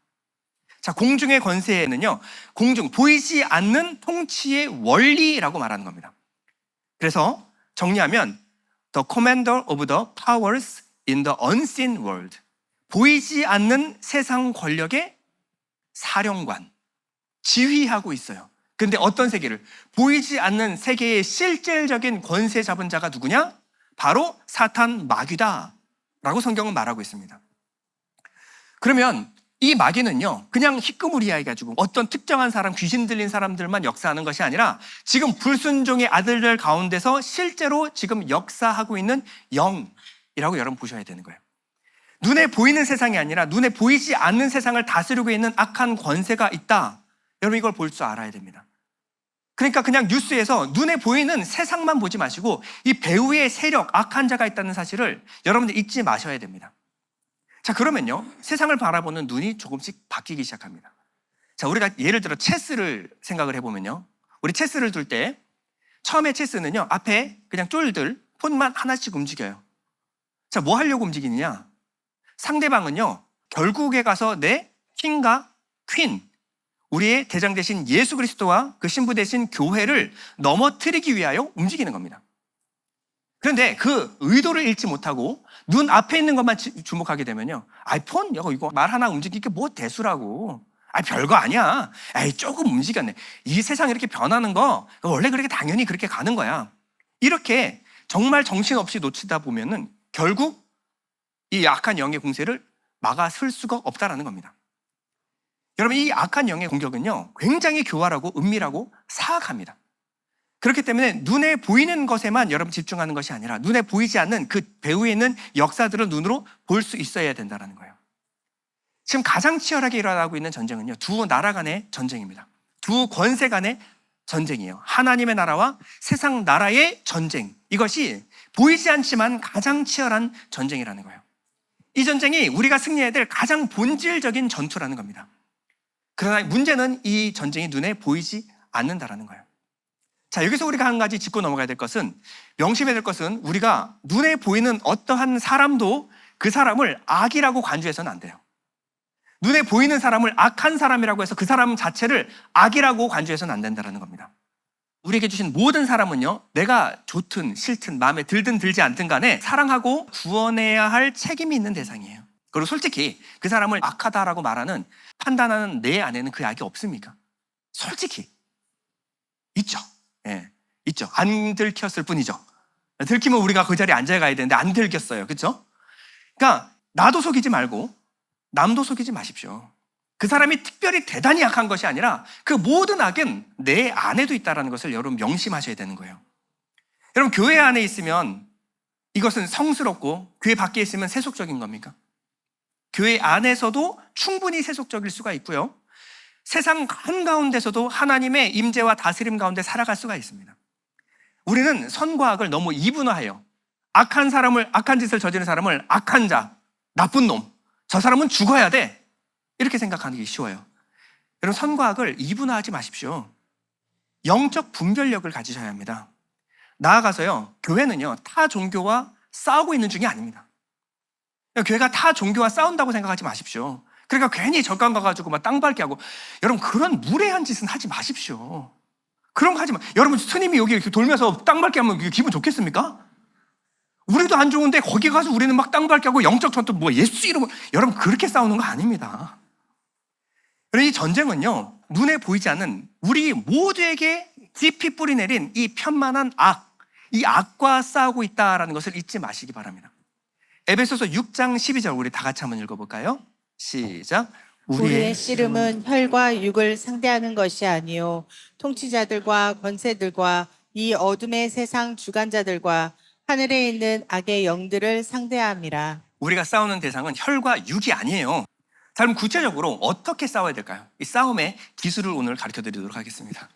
자, 공중의 권세는요, 공중, 보이지 않는 통치의 원리라고 말하는 겁니다. 그래서 정리하면 the commander of the powers in the unseen world. 보이지 않는 세상 권력의 사령관, 지휘하고 있어요. 근데 어떤 세계를? 보이지 않는 세계의 실질적인 권세 잡은 자가 누구냐? 바로 사탄, 마귀다 라고 성경은 말하고 있습니다. 그러면 이 마귀는요, 그냥 희끄무리하 해가지고 어떤 특정한 사람, 귀신 들린 사람들만 역사하는 것이 아니라 지금 불순종의 아들들 가운데서 실제로 지금 역사하고 있는 영이라고 여러분 보셔야 되는 거예요. 눈에 보이는 세상이 아니라 눈에 보이지 않는 세상을 다스리고 있는 악한 권세가 있다. 여러분 이걸 볼 줄 알아야 됩니다. 그러니까 그냥 뉴스에서 눈에 보이는 세상만 보지 마시고 이 배후의 세력, 악한 자가 있다는 사실을 여러분들 잊지 마셔야 됩니다. 자, 그러면요, 세상을 바라보는 눈이 조금씩 바뀌기 시작합니다. 자, 우리가 예를 들어 체스를 생각을 해보면요, 우리 체스를 둘 때 처음에 체스는요, 앞에 그냥 쫄들 폰만 하나씩 움직여요. 자, 뭐 하려고 움직이느냐? 상대방은요, 결국에 가서 내 킹과 퀸, 우리의 대장 대신 예수 그리스도와 그 신부 대신 교회를 넘어뜨리기 위하여 움직이는 겁니다. 그런데 그 의도를 잃지 못하고 눈 앞에 있는 것만 주목하게 되면요, 폰 이거 말 하나 움직이게 뭐 대수라고, 별거 아니야, 조금 움직였네, 이 세상 이렇게 변하는 거 원래 그렇게 당연히 그렇게 가는 거야. 이렇게 정말 정신없이 놓치다 보면은 결국 이 악한 영의 공세를 막아설 수가 없다라는 겁니다. 여러분, 이 악한 영의 공격은요, 굉장히 교활하고 은밀하고 사악합니다. 그렇기 때문에 눈에 보이는 것에만 여러분 집중하는 것이 아니라 눈에 보이지 않는 그 배후에 있는 역사들을 눈으로 볼 수 있어야 된다는 거예요. 지금 가장 치열하게 일어나고 있는 전쟁은요, 두 나라 간의 전쟁입니다. 두 권세 간의 전쟁이에요. 하나님의 나라와 세상 나라의 전쟁. 이것이 보이지 않지만 가장 치열한 전쟁이라는 거예요. 이 전쟁이 우리가 승리해야 될 가장 본질적인 전투라는 겁니다. 그러나 문제는 이 전쟁이 눈에 보이지 않는다라는 거예요. 자, 여기서 우리가 한 가지 짚고 넘어가야 될 것은, 명심해야 될 것은, 우리가 눈에 보이는 어떠한 사람도 그 사람을 악이라고 간주해서는 안 돼요. 눈에 보이는 사람을 악한 사람이라고 해서 그 사람 자체를 악이라고 간주해서는 안 된다는 겁니다. 우리에게 주신 모든 사람은요, 내가 좋든 싫든 마음에 들든 들지 않든 간에 사랑하고 구원해야 할 책임이 있는 대상이에요. 그리고 솔직히 그 사람을 악하다라고 말하는, 판단하는 내 안에는 그 악이 없습니까? 솔직히 있죠. 예, 있죠. 안 들켰을 뿐이죠. 들키면 우리가 그 자리에 앉아가야 되는데 안 들켰어요. 그렇죠? 그러니까 나도 속이지 말고 남도 속이지 마십시오. 그 사람이 특별히 대단히 악한 것이 아니라 그 모든 악은 내 안에도 있다는 것을 여러분 명심하셔야 되는 거예요. 여러분, 교회 안에 있으면 이것은 성스럽고 교회 밖에 있으면 세속적인 겁니까? 교회 안에서도 충분히 세속적일 수가 있고요, 세상 한가운데서도 하나님의 임재와 다스림 가운데 살아갈 수가 있습니다. 우리는 선과 악을 너무 이분화해요. 악한 사람을, 악한 짓을 저지른 사람을 악한 자, 나쁜 놈, 저 사람은 죽어야 돼, 이렇게 생각하는 게 쉬워요. 여러분, 선과 악을 이분화하지 마십시오. 영적 분별력을 가지셔야 합니다. 나아가서요, 교회는요, 타 종교와 싸우고 있는 중이 아닙니다. 교회가 타 종교와 싸운다고 생각하지 마십시오. 그러니까 괜히 절간 가가지고 막 땅 밟게 하고, 여러분 그런 무례한 짓은 하지 마십시오. 그런 거 하지 마. 여러분, 스님이 여기 이렇게 돌면서 땅 밟게 하면 기분 좋겠습니까? 우리도 안 좋은데 거기 가서 우리는 막 땅 밟게 하고 영적 전투 뭐 예수 이름으로. 여러분 그렇게 싸우는 거 아닙니다. 이 전쟁은요, 눈에 보이지 않는 우리 모두에게 깊이 뿌리내린 이 편만한 악, 이 악과 싸우고 있다라는 것을 잊지 마시기 바랍니다. 에베소서 6장 12절 우리 다 같이 한번 읽어볼까요? 시작. 우리의 씨름은 혈과 육을 상대하는 것이 아니요 통치자들과 권세들과 이 어둠의 세상 주관자들과 하늘에 있는 악의 영들을 상대함이라. 우리가 싸우는 대상은 혈과 육이 아니에요. 자, 그럼 구체적으로 어떻게 싸워야 될까요? 이 싸움의 기술을 오늘 가르쳐 드리도록 하겠습니다.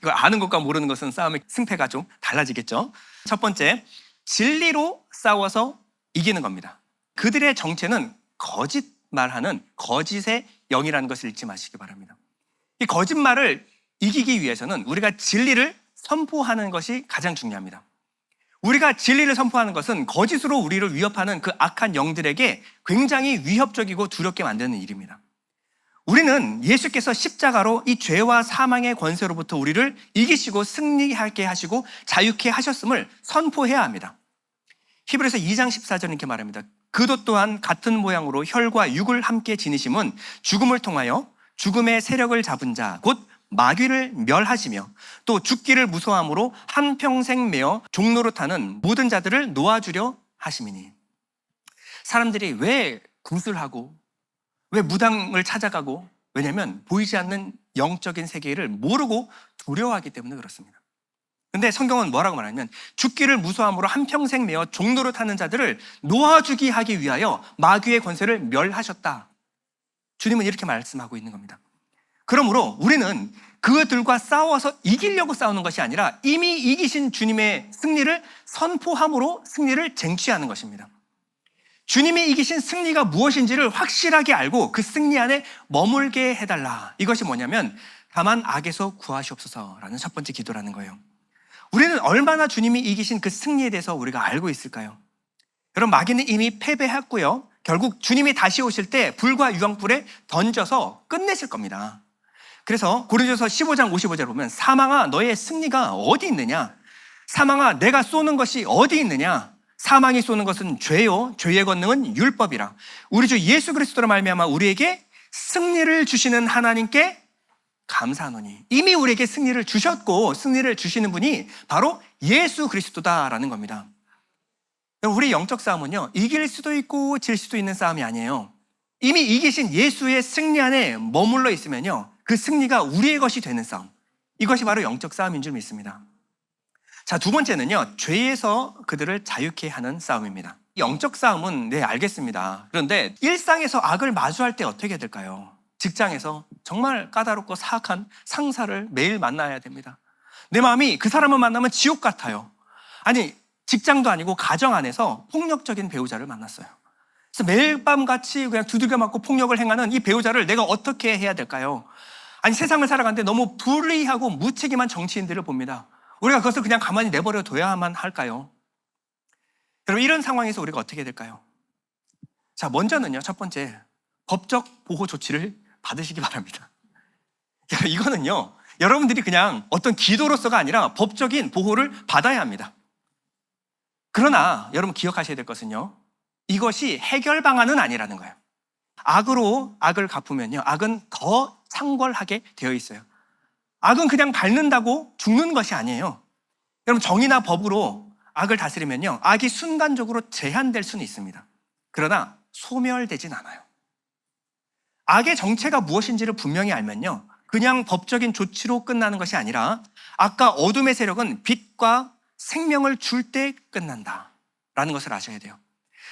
이거 아는 것과 모르는 것은 싸움의 승패가 좀 달라지겠죠. 첫 번째, 진리로 싸워서 이기는 겁니다. 그들의 정체는 거짓말하는 거짓의 영이라는 것을 잊지 마시기 바랍니다. 이 거짓말을 이기기 위해서는 우리가 진리를 선포하는 것이 가장 중요합니다. 우리가 진리를 선포하는 것은 거짓으로 우리를 위협하는 그 악한 영들에게 굉장히 위협적이고 두렵게 만드는 일입니다. 우리는 예수께서 십자가로 이 죄와 사망의 권세로부터 우리를 이기시고 승리하게 하시고 자유케 하셨음을 선포해야 합니다. 히브리서 2장 14절 이렇게 말합니다. 그도 또한 같은 모양으로 혈과 육을 함께 지니심은 죽음을 통하여 죽음의 세력을 잡은 자 곧 마귀를 멸하시며 또 죽기를 무서워함으로 한평생 매어 종로로 타는 모든 자들을 놓아주려 하심이니. 사람들이 왜 구슬하고 왜 무당을 찾아가고, 왜냐하면 보이지 않는 영적인 세계를 모르고 두려워하기 때문에 그렇습니다. 근데 성경은 뭐라고 말하냐면 죽기를 무서워함으로 한평생 매어 종로로 타는 자들을 놓아주기 하기 위하여 마귀의 권세를 멸하셨다. 주님은 이렇게 말씀하고 있는 겁니다. 그러므로 우리는 그들과 싸워서 이기려고 싸우는 것이 아니라 이미 이기신 주님의 승리를 선포함으로 승리를 쟁취하는 것입니다. 주님이 이기신 승리가 무엇인지를 확실하게 알고 그 승리 안에 머물게 해달라. 이것이 뭐냐면 다만 악에서 구하시옵소서라는 첫 번째 기도라는 거예요. 우리는 얼마나 주님이 이기신 그 승리에 대해서 우리가 알고 있을까요? 여러분, 마귀는 이미 패배했고요. 결국 주님이 다시 오실 때 불과 유황불에 던져서 끝내실 겁니다. 그래서 고린도서 15장 55절 보면 사망아 너의 승리가 어디 있느냐? 사망아 내가 쏘는 것이 어디 있느냐? 사망이 쏘는 것은 죄요 죄의 권능은 율법이라. 우리 주 예수 그리스도로 말미암아 우리에게 승리를 주시는 하나님께 감사하노니. 이미 우리에게 승리를 주셨고 승리를 주시는 분이 바로 예수 그리스도다라는 겁니다. 우리 영적 싸움은요, 이길 수도 있고 질 수도 있는 싸움이 아니에요. 이미 이기신 예수의 승리 안에 머물러 있으면요, 그 승리가 우리의 것이 되는 싸움. 이것이 바로 영적 싸움인 줄 믿습니다. 자, 두 번째는요, 죄에서 그들을 자유케 하는 싸움입니다. 영적 싸움은 네, 알겠습니다. 그런데 일상에서 악을 마주할 때 어떻게 해야 될까요? 직장에서 정말 까다롭고 사악한 상사를 매일 만나야 됩니다. 내 마음이 그 사람을 만나면 지옥 같아요. 아니, 직장도 아니고 가정 안에서 폭력적인 배우자를 만났어요. 그래서 매일 밤 같이 그냥 두들겨 맞고 폭력을 행하는 이 배우자를 내가 어떻게 해야 될까요? 아니, 세상을 살아가는데 너무 불의하고 무책임한 정치인들을 봅니다. 우리가 그것을 그냥 가만히 내버려 둬야만 할까요? 여러분, 이런 상황에서 우리가 어떻게 해야 될까요? 자, 먼저는요, 첫 번째, 법적 보호 조치를 받으시기 바랍니다. 이거는요, 여러분들이 그냥 어떤 기도로서가 아니라 법적인 보호를 받아야 합니다. 그러나 여러분 기억하셔야 될 것은요, 이것이 해결 방안은 아니라는 거예요. 악으로 악을 갚으면요, 악은 더 창궐하게 되어 있어요. 악은 그냥 밟는다고 죽는 것이 아니에요. 여러분, 정의나 법으로 악을 다스리면요, 악이 순간적으로 제한될 수는 있습니다. 그러나 소멸되진 않아요. 악의 정체가 무엇인지를 분명히 알면요, 그냥 법적인 조치로 끝나는 것이 아니라 악과 어둠의 세력은 빛과 생명을 줄 때 끝난다라는 것을 아셔야 돼요.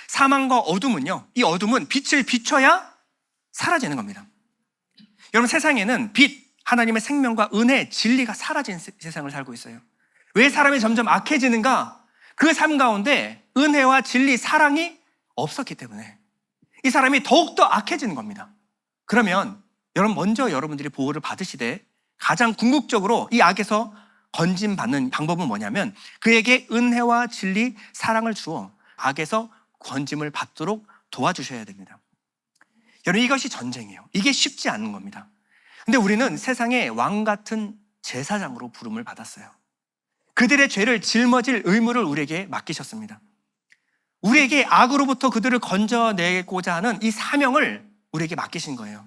사망과 어둠은요, 이 어둠은 빛을 비춰야 사라지는 겁니다. 여러분, 세상에는 빛, 하나님의 생명과 은혜, 진리가 사라진 세상을 살고 있어요. 왜 사람이 점점 악해지는가? 그 삶 가운데 은혜와 진리, 사랑이 없었기 때문에 이 사람이 더욱더 악해지는 겁니다. 그러면 먼저 여러분들이 보호를 받으시되 가장 궁극적으로 이 악에서 건짐받는 방법은 뭐냐면 그에게 은혜와 진리, 사랑을 주어 악에서 건짐을 받도록 도와주셔야 됩니다. 여러분, 이것이 전쟁이에요. 이게 쉽지 않은 겁니다. 근데 우리는 세상의 왕 같은 제사장으로 부름을 받았어요. 그들의 죄를 짊어질 의무를 우리에게 맡기셨습니다. 우리에게 악으로부터 그들을 건져내고자 하는 이 사명을 우리에게 맡기신 거예요.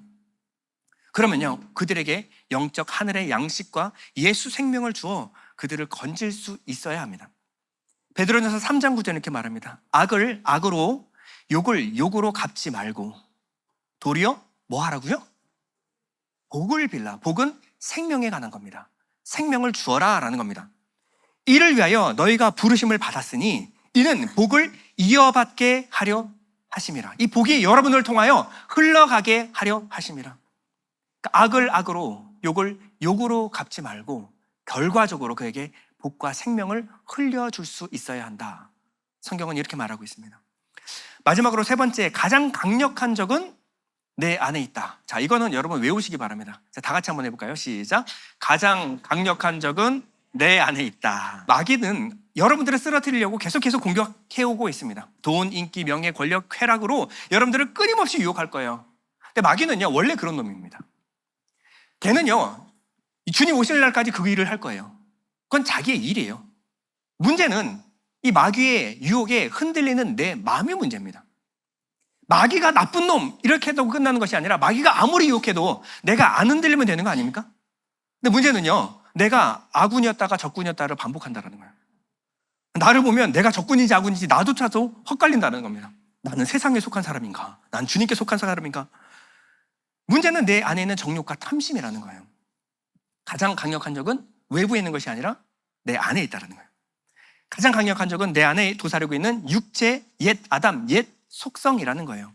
그러면요, 그들에게 영적 하늘의 양식과 예수 생명을 주어 그들을 건질 수 있어야 합니다. 베드로전서 3장 9절에 이렇게 말합니다. 악을 악으로, 욕을 욕으로 갚지 말고 도리어 뭐 하라고요? 복을 빌라. 복은 생명에 관한 겁니다. 생명을 주어라 라는 겁니다. 이를 위하여 너희가 부르심을 받았으니 이는 복을 이어받게 하려 하심이라. 이 복이 여러분을 통하여 흘러가게 하려 하심이라. 그러니까 악을 악으로, 욕을 욕으로 갚지 말고 결과적으로 그에게 복과 생명을 흘려줄 수 있어야 한다. 성경은 이렇게 말하고 있습니다. 마지막으로 세 번째, 가장 강력한 적은 내 안에 있다. 자, 이거는 여러분 외우시기 바랍니다. 자, 다 같이 한번 해볼까요? 시작. 가장 강력한 적은 내 안에 있다. 마귀는 여러분들을 쓰러뜨리려고 계속해서 공격해오고 있습니다. 돈, 인기, 명예, 권력, 쾌락으로 여러분들을 끊임없이 유혹할 거예요. 근데 마귀는요, 원래 그런 놈입니다. 걔는요, 주님 오실 날까지 그 일을 할 거예요. 그건 자기의 일이에요. 문제는 이 마귀의 유혹에 흔들리는 내 마음의 문제입니다. 마귀가 나쁜 놈 이렇게 해도 끝나는 것이 아니라 마귀가 아무리 유혹해도 내가 안 흔들리면 되는 거 아닙니까? 근데 문제는요, 내가 아군이었다가 적군이었다를 반복한다는 거예요. 나를 보면 내가 적군인지 아군인지 나조차도 헛갈린다는 겁니다. 나는 세상에 속한 사람인가? 난 주님께 속한 사람인가? 문제는 내 안에 있는 정욕과 탐심이라는 거예요. 가장 강력한 적은 외부에 있는 것이 아니라 내 안에 있다는 거예요. 가장 강력한 적은 내 안에 도사리고 있는 육체, 옛 아담, 옛 속성이라는 거예요.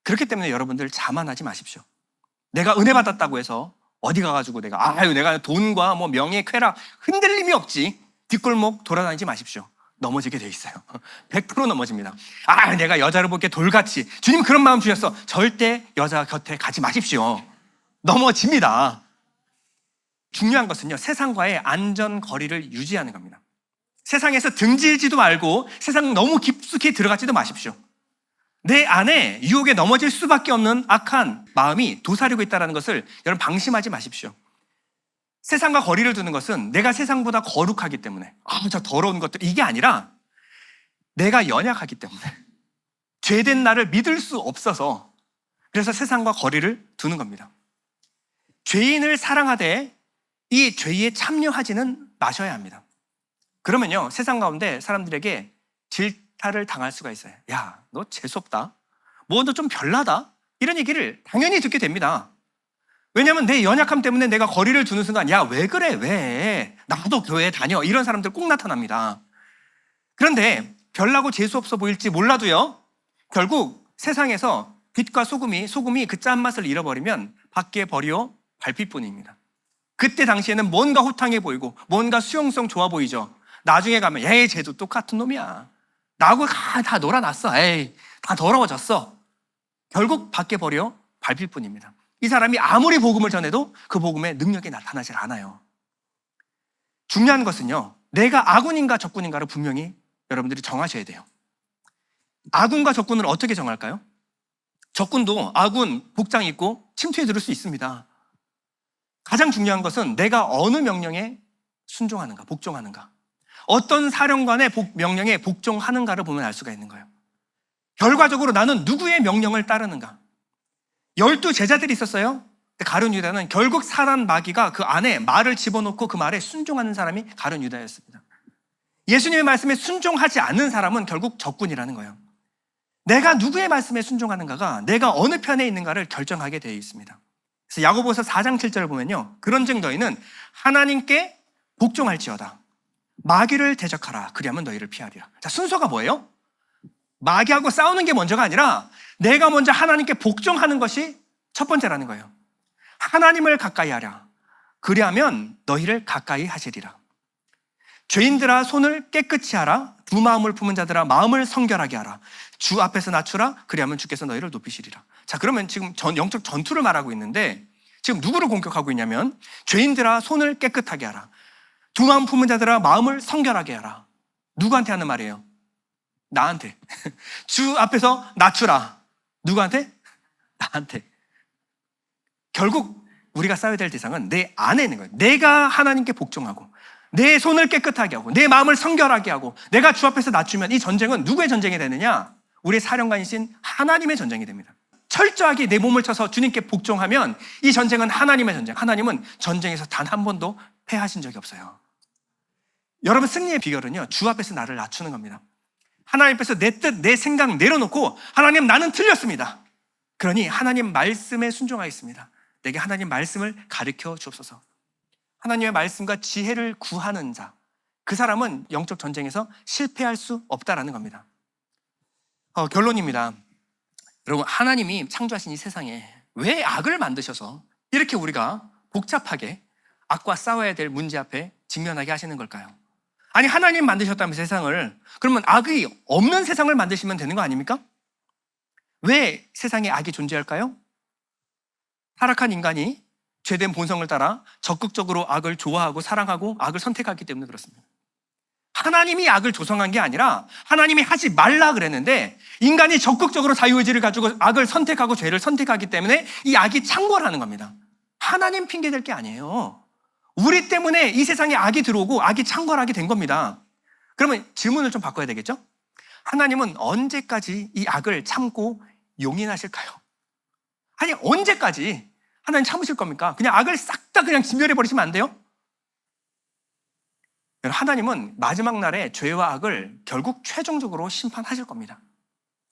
그렇기 때문에 여러분들 자만하지 마십시오. 내가 은혜 받았다고 해서 어디 가가지고 내가 돈과 뭐 명예, 쾌락 흔들림이 없지 뒷골목 돌아다니지 마십시오. 넘어지게 돼 있어요. 100% 넘어집니다. 내가 여자를 볼게 돌같이 주님 그런 마음 주셨어. 절대 여자 곁에 가지 마십시오. 넘어집니다. 중요한 것은요, 세상과의 안전 거리를 유지하는 겁니다. 세상에서 등지지도 말고 세상 너무 깊숙이 들어가지도 마십시오. 내 안에 유혹에 넘어질 수밖에 없는 악한 마음이 도사리고 있다는 것을 여러분 방심하지 마십시오. 세상과 거리를 두는 것은 내가 세상보다 거룩하기 때문에 저 더러운 것들 이게 아니라 내가 연약하기 때문에 죄된 나를 믿을 수 없어서 그래서 세상과 거리를 두는 겁니다. 죄인을 사랑하되 이 죄에 참여하지는 마셔야 합니다. 그러면요, 세상 가운데 사람들에게 질타를 당할 수가 있어요. 야, 너 재수없다. 뭐 너 좀 별나다. 이런 얘기를 당연히 듣게 됩니다. 왜냐하면 내 연약함 때문에 내가 거리를 두는 순간 야, 왜 그래? 왜? 나도 교회에 다녀. 이런 사람들 꼭 나타납니다. 그런데 별나고 재수없어 보일지 몰라도요, 결국 세상에서 빛과 소금이 그 짠맛을 잃어버리면 밖에 버려 밟힐뿐입니다. 그때 당시에는 뭔가 호탕해 보이고 뭔가 수용성 좋아 보이죠. 나중에 가면 에이 쟤도 똑같은 놈이야. 나하고 다 놀아놨어. 에이 다 더러워졌어. 결국 밖에 버려 밟힐 뿐입니다. 이 사람이 아무리 복음을 전해도 그 복음의 능력이 나타나질 않아요. 중요한 것은요, 내가 아군인가 적군인가를 분명히 여러분들이 정하셔야 돼요. 아군과 적군을 어떻게 정할까요? 적군도 아군 복장 입고 침투해 들을 수 있습니다. 가장 중요한 것은 내가 어느 명령에 순종하는가, 복종하는가, 어떤 사령관의 명령에 복종하는가를 보면 알 수가 있는 거예요. 결과적으로 나는 누구의 명령을 따르는가. 12 제자들이 있었어요. 가룟 유다는 결국 사단 마귀가 그 안에 말을 집어넣고 그 말에 순종하는 사람이 가룟 유다였습니다. 예수님의 말씀에 순종하지 않는 사람은 결국 적군이라는 거예요. 내가 누구의 말씀에 순종하는가가 내가 어느 편에 있는가를 결정하게 되어 있습니다. 그래서 야고보서 4장 7절을 보면요, 그런즉 너희는 하나님께 복종할지어다. 마귀를 대적하라. 그리하면 너희를 피하리라. 자, 순서가 뭐예요? 마귀하고 싸우는 게 먼저가 아니라 내가 먼저 하나님께 복종하는 것이 첫 번째라는 거예요. 하나님을 가까이 하라. 그리하면 너희를 가까이 하시리라. 죄인들아 손을 깨끗이 하라. 두 마음을 품은 자들아 마음을 성결하게 하라. 주 앞에서 낮추라. 그리하면 주께서 너희를 높이시리라. 자, 그러면 지금 영적 전투를 말하고 있는데 지금 누구를 공격하고 있냐면 죄인들아 손을 깨끗하게 하라. 두 마음 품은 자들아 마음을 성결하게 하라. 누구한테 하는 말이에요? 나한테. 주 앞에서 낮추라. 누구한테? 나한테. 결국 우리가 싸워야 될 대상은 내 안에 있는 거예요. 내가 하나님께 복종하고 내 손을 깨끗하게 하고 내 마음을 성결하게 하고 내가 주 앞에서 낮추면 이 전쟁은 누구의 전쟁이 되느냐? 우리의 사령관이신 하나님의 전쟁이 됩니다. 철저하게 내 몸을 쳐서 주님께 복종하면 이 전쟁은 하나님의 전쟁. 하나님은 전쟁에서 단 한 번도 패하신 적이 없어요. 여러분, 승리의 비결은요, 주 앞에서 나를 낮추는 겁니다. 하나님 앞에서 내 뜻, 내 생각 내려놓고 하나님, 나는 틀렸습니다. 그러니 하나님 말씀에 순종하겠습니다. 내게 하나님 말씀을 가르쳐 주옵소서. 하나님의 말씀과 지혜를 구하는 자, 그 사람은 영적 전쟁에서 실패할 수 없다라는 겁니다. 결론입니다. 여러분, 하나님이 창조하신 이 세상에 왜 악을 만드셔서 이렇게 우리가 복잡하게 악과 싸워야 될 문제 앞에 직면하게 하시는 걸까요? 아니, 하나님 만드셨다면 세상을, 그러면 악이 없는 세상을 만드시면 되는 거 아닙니까? 왜 세상에 악이 존재할까요? 타락한 인간이 죄된 본성을 따라 적극적으로 악을 좋아하고 사랑하고 악을 선택하기 때문에 그렇습니다. 하나님이 악을 조성한 게 아니라 하나님이 하지 말라 그랬는데 인간이 적극적으로 자유의지를 가지고 악을 선택하고 죄를 선택하기 때문에 이 악이 창궐하는 겁니다. 하나님 핑계댈 게 아니에요. 우리 때문에 이 세상에 악이 들어오고 악이 창궐하게 된 겁니다. 그러면 질문을 좀 바꿔야 되겠죠? 하나님은 언제까지 이 악을 참고 용인하실까요? 아니, 언제까지 하나님 참으실 겁니까? 그냥 악을 싹 다 그냥 진멸해 버리시면 안 돼요? 하나님은 마지막 날에 죄와 악을 결국 최종적으로 심판하실 겁니다.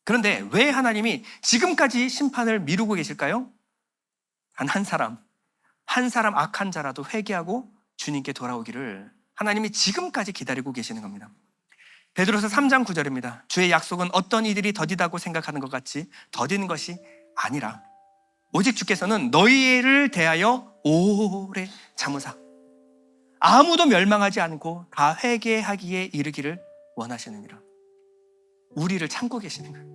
그런데 왜 하나님이 지금까지 심판을 미루고 계실까요? 단 한 사람 악한 자라도 회개하고 주님께 돌아오기를 하나님이 지금까지 기다리고 계시는 겁니다. 베드로서 3장 9절입니다. 주의 약속은 어떤 이들이 더디다고 생각하는 것 같이 더디는 것이 아니라 오직 주께서는 너희를 대하여 오래 참으사 아무도 멸망하지 않고 다 회개하기에 이르기를 원하시느니라. 우리를 참고 계시는 거예요.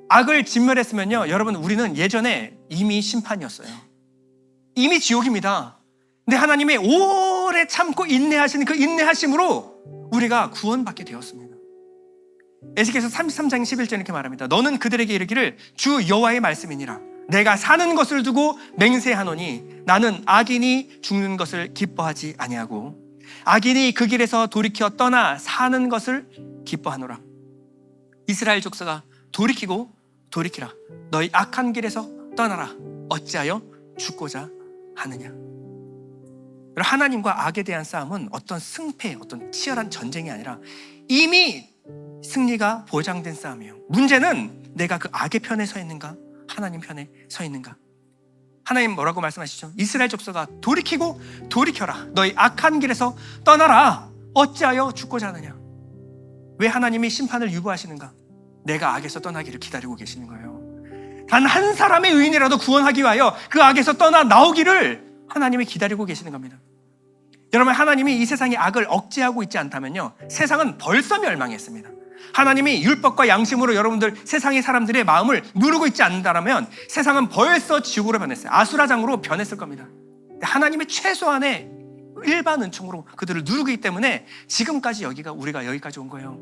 악을 진멸했으면요, 여러분, 우리는 예전에 이미 심판이었어요. 이미 지옥입니다. 근데 하나님의 오래 참고 인내하시는 그 인내하심으로 우리가 구원받게 되었습니다. 에스겔서 33장 11절 이렇게 말합니다. 너는 그들에게 이르기를 주 여호와의 말씀이니라. 내가 사는 것을 두고 맹세하노니 나는 악인이 죽는 것을 기뻐하지 아니하고 악인이 그 길에서 돌이켜 떠나 사는 것을 기뻐하노라. 이스라엘 족속아, 돌이키라. 너희 악한 길에서 떠나라. 어찌하여 죽고자 하느냐. 하나님과 악에 대한 싸움은 어떤 승패, 어떤 치열한 전쟁이 아니라 이미 승리가 보장된 싸움이에요. 문제는 내가 그 악의 편에 서 있는가, 하나님 편에 서 있는가. 하나님 뭐라고 말씀하시죠? 이스라엘 족속아, 돌이켜라. 너희 악한 길에서 떠나라. 어찌하여 죽고자 하느냐. 왜 하나님이 심판을 유보하시는가? 내가 악에서 떠나기를 기다리고 계시는 거예요. 단 한 사람의 의인이라도 구원하기 위하여 그 악에서 떠나 나오기를 하나님이 기다리고 계시는 겁니다. 여러분, 하나님이 이 세상의 악을 억제하고 있지 않다면요, 세상은 벌써 멸망했습니다. 하나님이 율법과 양심으로 여러분들 세상의 사람들의 마음을 누르고 있지 않는다면 세상은 벌써 지옥으로 변했어요. 아수라장으로 변했을 겁니다. 하나님의 최소한의 일반 은총으로 그들을 누르기 있기 때문에 지금까지 우리가 여기까지 온 거예요.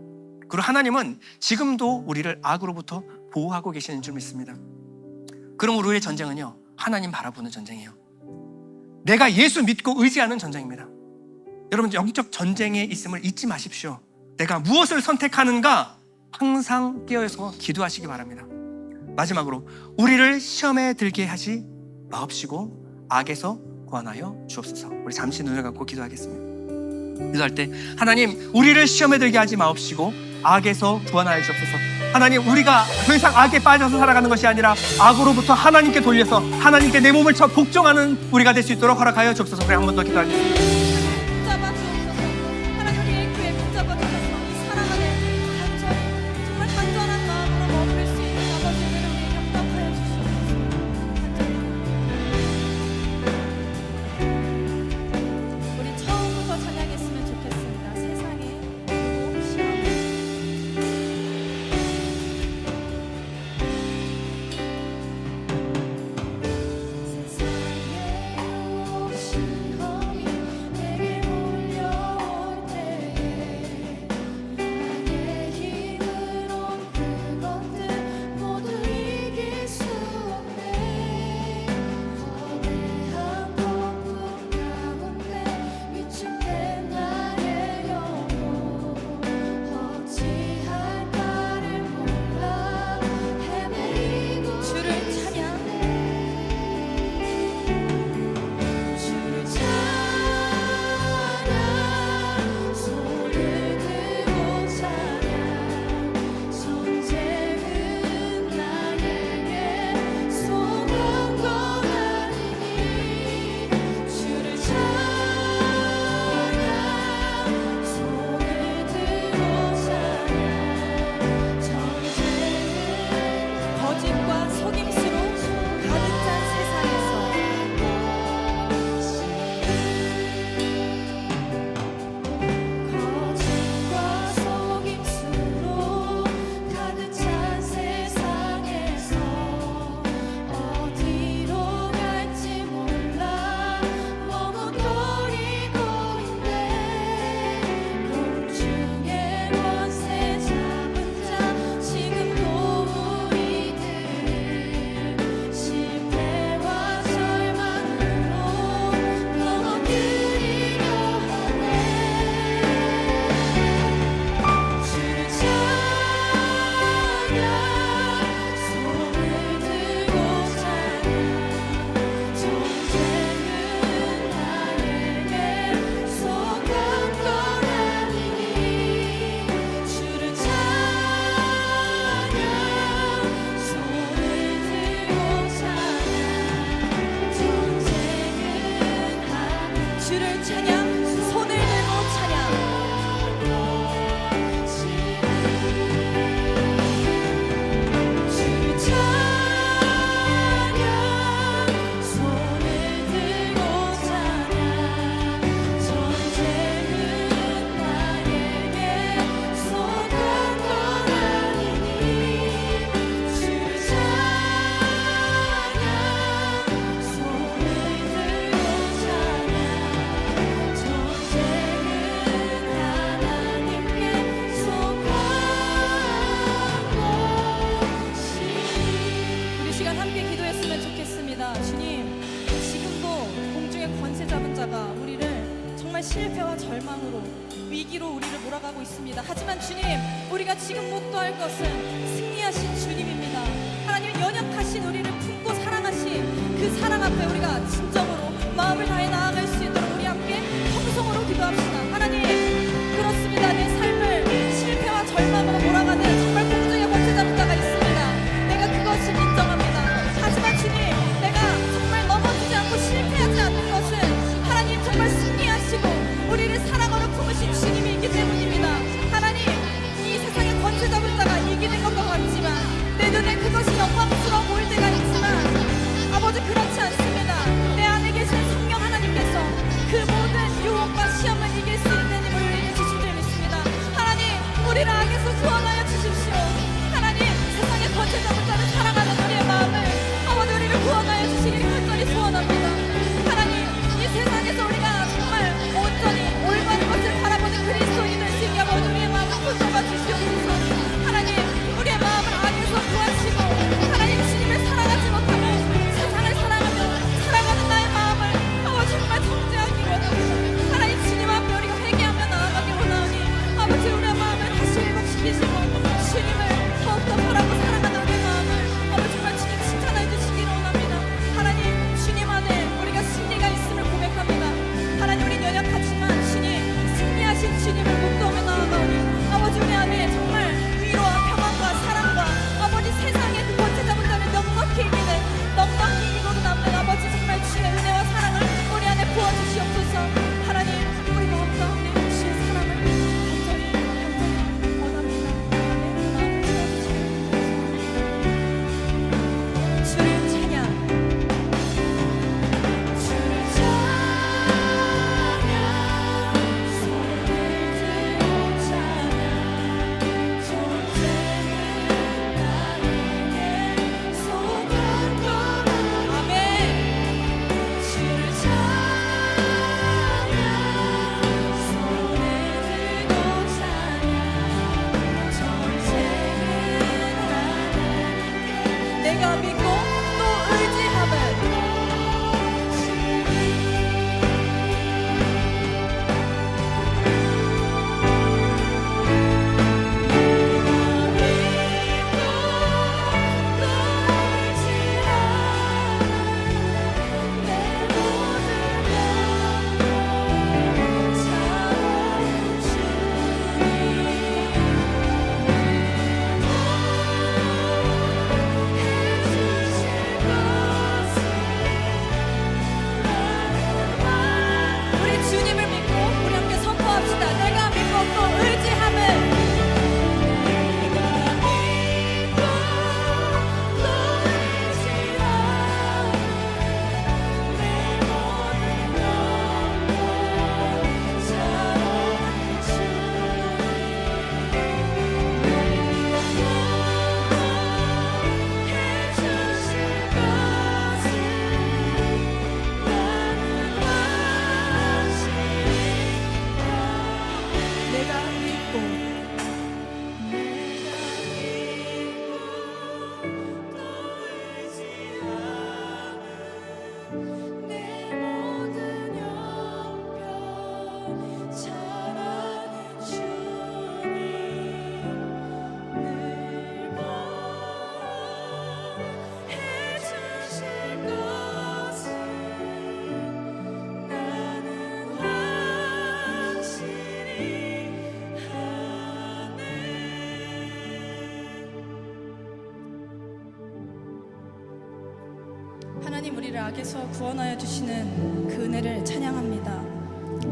그리고 하나님은 지금도 우리를 악으로부터 보호하고 계시는 줄 믿습니다. 그럼 우리의 전쟁은요, 하나님 바라보는 전쟁이에요. 내가 예수 믿고 의지하는 전쟁입니다. 여러분, 영적 전쟁에 있음을 잊지 마십시오. 내가 무엇을 선택하는가 항상 깨어서 기도하시기 바랍니다. 마지막으로 우리를 시험에 들게 하지 마옵시고 악에서 구원하여 주옵소서. 우리 잠시 눈을 감고 기도하겠습니다. 기도할 때 하나님, 우리를 시험에 들게 하지 마옵시고 악에서 구원하여 주옵소서. 하나님, 우리가 더 이상 악에 빠져서 살아가는 것이 아니라 악으로부터 하나님께 돌려서 하나님께 내 몸을 쳐 복종하는 우리가 될 수 있도록 허락하여 주옵소서. 그래, 한 번 더 기도하겠습니다. 붙잡아 주옵소서. 하나님, 우리의 교회 붙잡아 주셔서 이 사랑 안에 간절히, 정말 간절한 마음으로 머무를 수 있는 아버지 은혜를 우리에게 협력하여 주시옵소서. 간절히 우리 처음부터 찬양했으면 좋겠습니다. 세상에 두고 시험에 시험이 위기로 우리를 몰아가고 있습니다. 하지만 주님, 우리가 지금 묵도할 것은 승리하신 주님입니다. 하나님, 연약하신 우리를 품고 사랑하신 그 사랑 앞에 우리가 진정으로 마음을 다해 나아갈 수 있도록 우리 함께 통성으로 기도합시다. 하나님, 그렇습니다. 내 삶을 실패와 절망으로 몰아가는 정말 공중의 번째 잡은 자가 있습니다. 내가 그것을 인정합니다. 하지만 주님, 내가 정말 넘어지지 않고 실패하지 않는 것은 하나님 정말 승리하시고 우리를 사랑으로 품으신 주님이 있기 때문입니다. 하나님, 이 세상의 권세 잡은 자가 이기는 것과 같지만 내 눈에 그것이 영광스러워 보일 때가 있지만 아버지, 그렇지 않습니다. 내 안에 계신 성령 하나님께서 그 모든 유혹과 시험을 이길 수 있는 힘을 우리에게 주신 줄 믿습니다. 하나님, 우리를 악에서 구원하여 주십시오. 하나님, 세상의 권세 잡은 자를 사랑하는 우리의 마음을 아버지, 우리를 구원하여 주시기를 간절히 소원합니다. 하나님, 이 세상에서 우리가 정말 온전히 올바른 것을 바라보는 그리스도인이 될 수 있게 아버지, 우리의 마음을 붙잡아 주시옵소서. 하나님, 우리의 마음을 악에서 구하시고 하나님, 주님을 사랑하지 못하고 세상을 사랑하며 살아가는 나의 마음을 아버지 정말 정죄하기 원합니다. 하나님, 주님 앞에 우리가 회개하며 나아가기 원하오니 아버지, 우리의 마음을 다시 회복시키시고 주님을 더욱더 바라고 사랑하는 우리의 마음을 아버지 정말 주님 칭찬해 주시기를 원합니다. 하나님, 주님 안에 우리가 승리가 있음을 고백합니다. 하나님, 우린 연약하지만 주님, 승리하신 주님을 목도하며 나아가오니 아버지, 우리 안에 정말 위로와 평안과 사랑과 아버지 세상의 그 번째 잡은 자를 넉넉히 이기고도 남는 아버지 정말 주의 은혜와 사랑을 우리 안에 부어주시옵소서. 하나님, 우리 마음 가운데 주의 사랑을 간절히 원합니다. 아멘. 주를 찬양, 주를 찬양, 손을 들고 찬양, 존재는 나에게 소망 떠나. 아멘. 주를 찬양, 손을 들고 찬양, 존재는 하나님께 내가 믿고 또 의지함을. 우리 주님을 믿고 우리 함께 선포합시다. 내가 믿고 또 의지함을. 내가 믿고 또 의지함을. 내 모든 영광 사랑하는 해주실 것을 내가 믿고 또 의지함을. 내 모든 영병 잘하는 주님 늘 보호해 주실 것을 나는 확실히 하네. 하나님, 우리를 악에서 구원하여 주시는 그 은혜를 찬양합니다.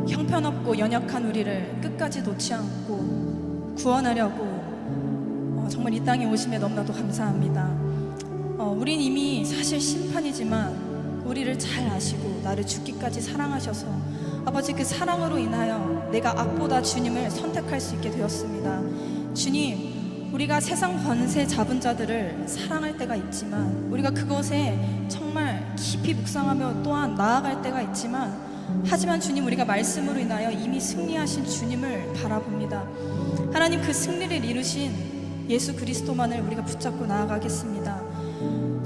형편없고 연약한 우리를 끝까지 놓지 않고 구원하려고 정말 이 땅에 오심에 너무나도 감사합니다. 우린 이미 사실 심판이지만 우리를 잘 아시고 나를 죽기까지 사랑하셔서 아버지, 그 사랑으로 인하여 내가 악보다 주님을 선택할 수 있게 되었습니다. 주님, 우리가 세상 권세 잡은 자들을 사랑할 때가 있지만 우리가 그것에 정말 깊이 묵상하며 또한 나아갈 때가 있지만 하지만 주님, 우리가 말씀으로 인하여 이미 승리하신 주님을 바라봅니다. 하나님, 그 승리를 이루신 예수 그리스도만을 우리가 붙잡고 나아가겠습니다.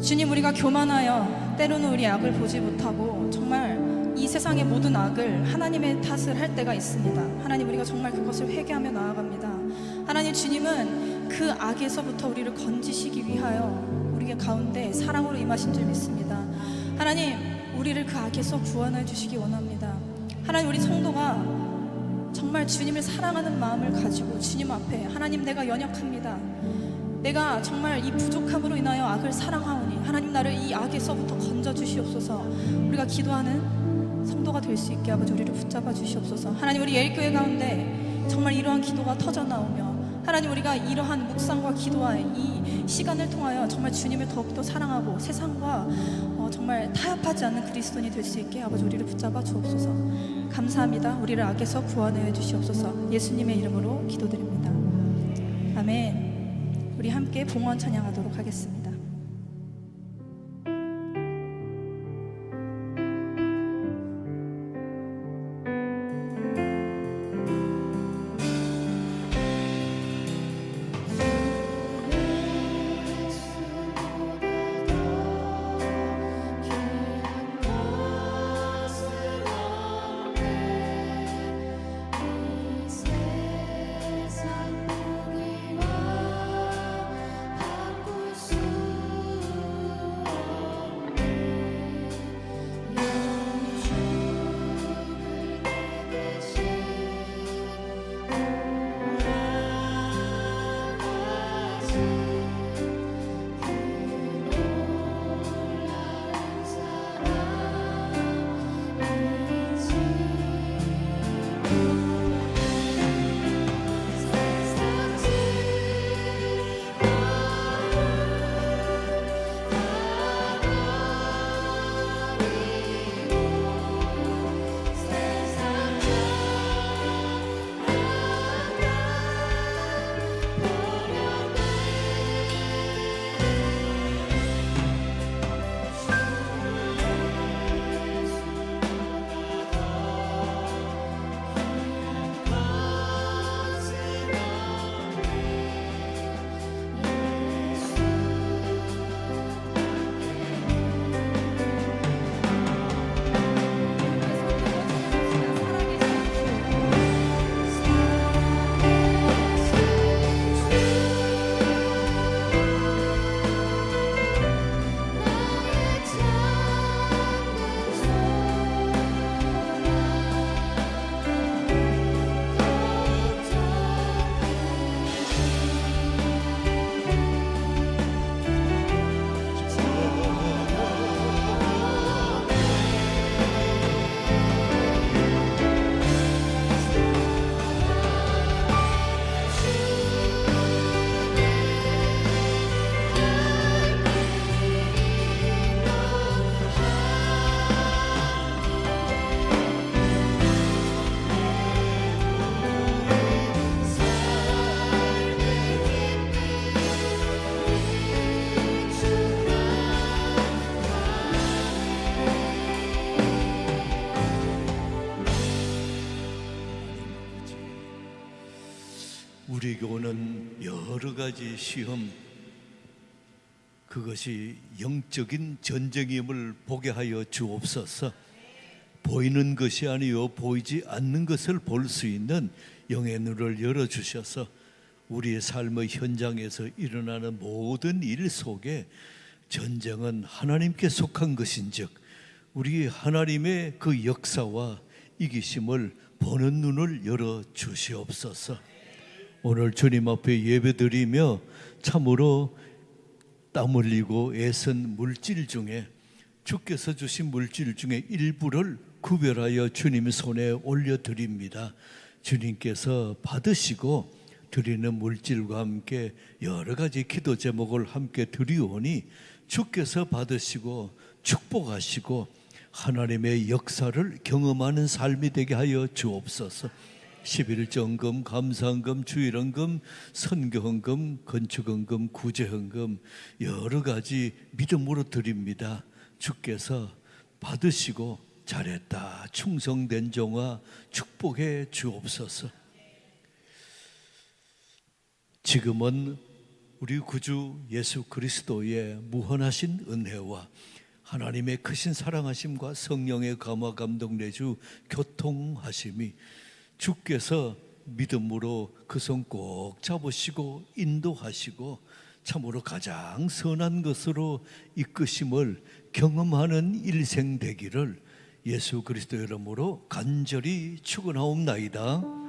주님, 우리가 교만하여 때로는 우리 악을 보지 못하고 정말 이 세상의 모든 악을 하나님의 탓을 할 때가 있습니다. 하나님, 우리가 정말 그것을 회개하며 나아갑니다. 하나님, 주님은 그 악에서부터 우리를 건지시기 위하여 우리 가운데 사랑으로 임하신 줄 믿습니다. 하나님, 우리를 그 악에서 구원해 주시기 원합니다. 하나님, 우리 성도가 정말 주님을 사랑하는 마음을 가지고 주님 앞에, 하나님, 내가 연약합니다. 내가 정말 이 부족함으로 인하여 악을 사랑하오니 하나님, 나를 이 악에서부터 건져 주시옵소서. 우리가 기도하는 성도가 될 수 있게 아버지 우리를 붙잡아 주시옵소서. 하나님, 우리 예일교회 가운데 정말 이러한 기도가 터져 나오며 하나님, 우리가 이러한 묵상과 기도와 이 시간을 통하여 정말 주님을 더욱더 사랑하고 세상과 정말 타협하지 않는 그리스도인이 될 수 있게 아버지 우리를 붙잡아 주옵소서. 감사합니다. 우리를 악에서 구원해 주시옵소서. 예수님의 이름으로 기도드립니다. 아멘. 우리 함께 봉헌 찬양하도록 하겠습니다. 우리 교는 여러 가지 시험, 그것이 영적인 전쟁임을 보게 하여 주옵소서. 보이는 것이 아니요 보이지 않는 것을 볼 수 있는 영의 눈을 열어주셔서 우리의 삶의 현장에서 일어나는 모든 일 속에 전쟁은 하나님께 속한 것인즉 우리 하나님의 그 역사와 이기심을 보는 눈을 열어주시옵소서. 오늘 주님 앞에 예배드리며 참으로 땀 흘리고 애쓴 물질 중에 주께서 주신 물질 중에 일부를 구별하여 주님 손에 올려드립니다. 주님께서 받으시고 드리는 물질과 함께 여러 가지 기도 제목을 함께 드리오니 주께서 받으시고 축복하시고 하나님의 역사를 경험하는 삶이 되게 하여 주옵소서. 11정금, 감사헌금, 주일헌금, 선교헌금, 건축헌금, 구제헌금 여러 가지 믿음으로 드립니다. 주께서 받으시고 잘했다, 충성된 종아 축복해 주옵소서. 지금은 우리 구주 예수 그리스도의 무한하신 은혜와 하나님의 크신 사랑하심과 성령의 감화 감동 내주 교통하심이 주께서 믿음으로 그 손 꼭 잡으시고 인도하시고 참으로 가장 선한 것으로 이끄심을 경험하는 일생 되기를 예수 그리스도 이름으로 간절히 축원하옵나이다.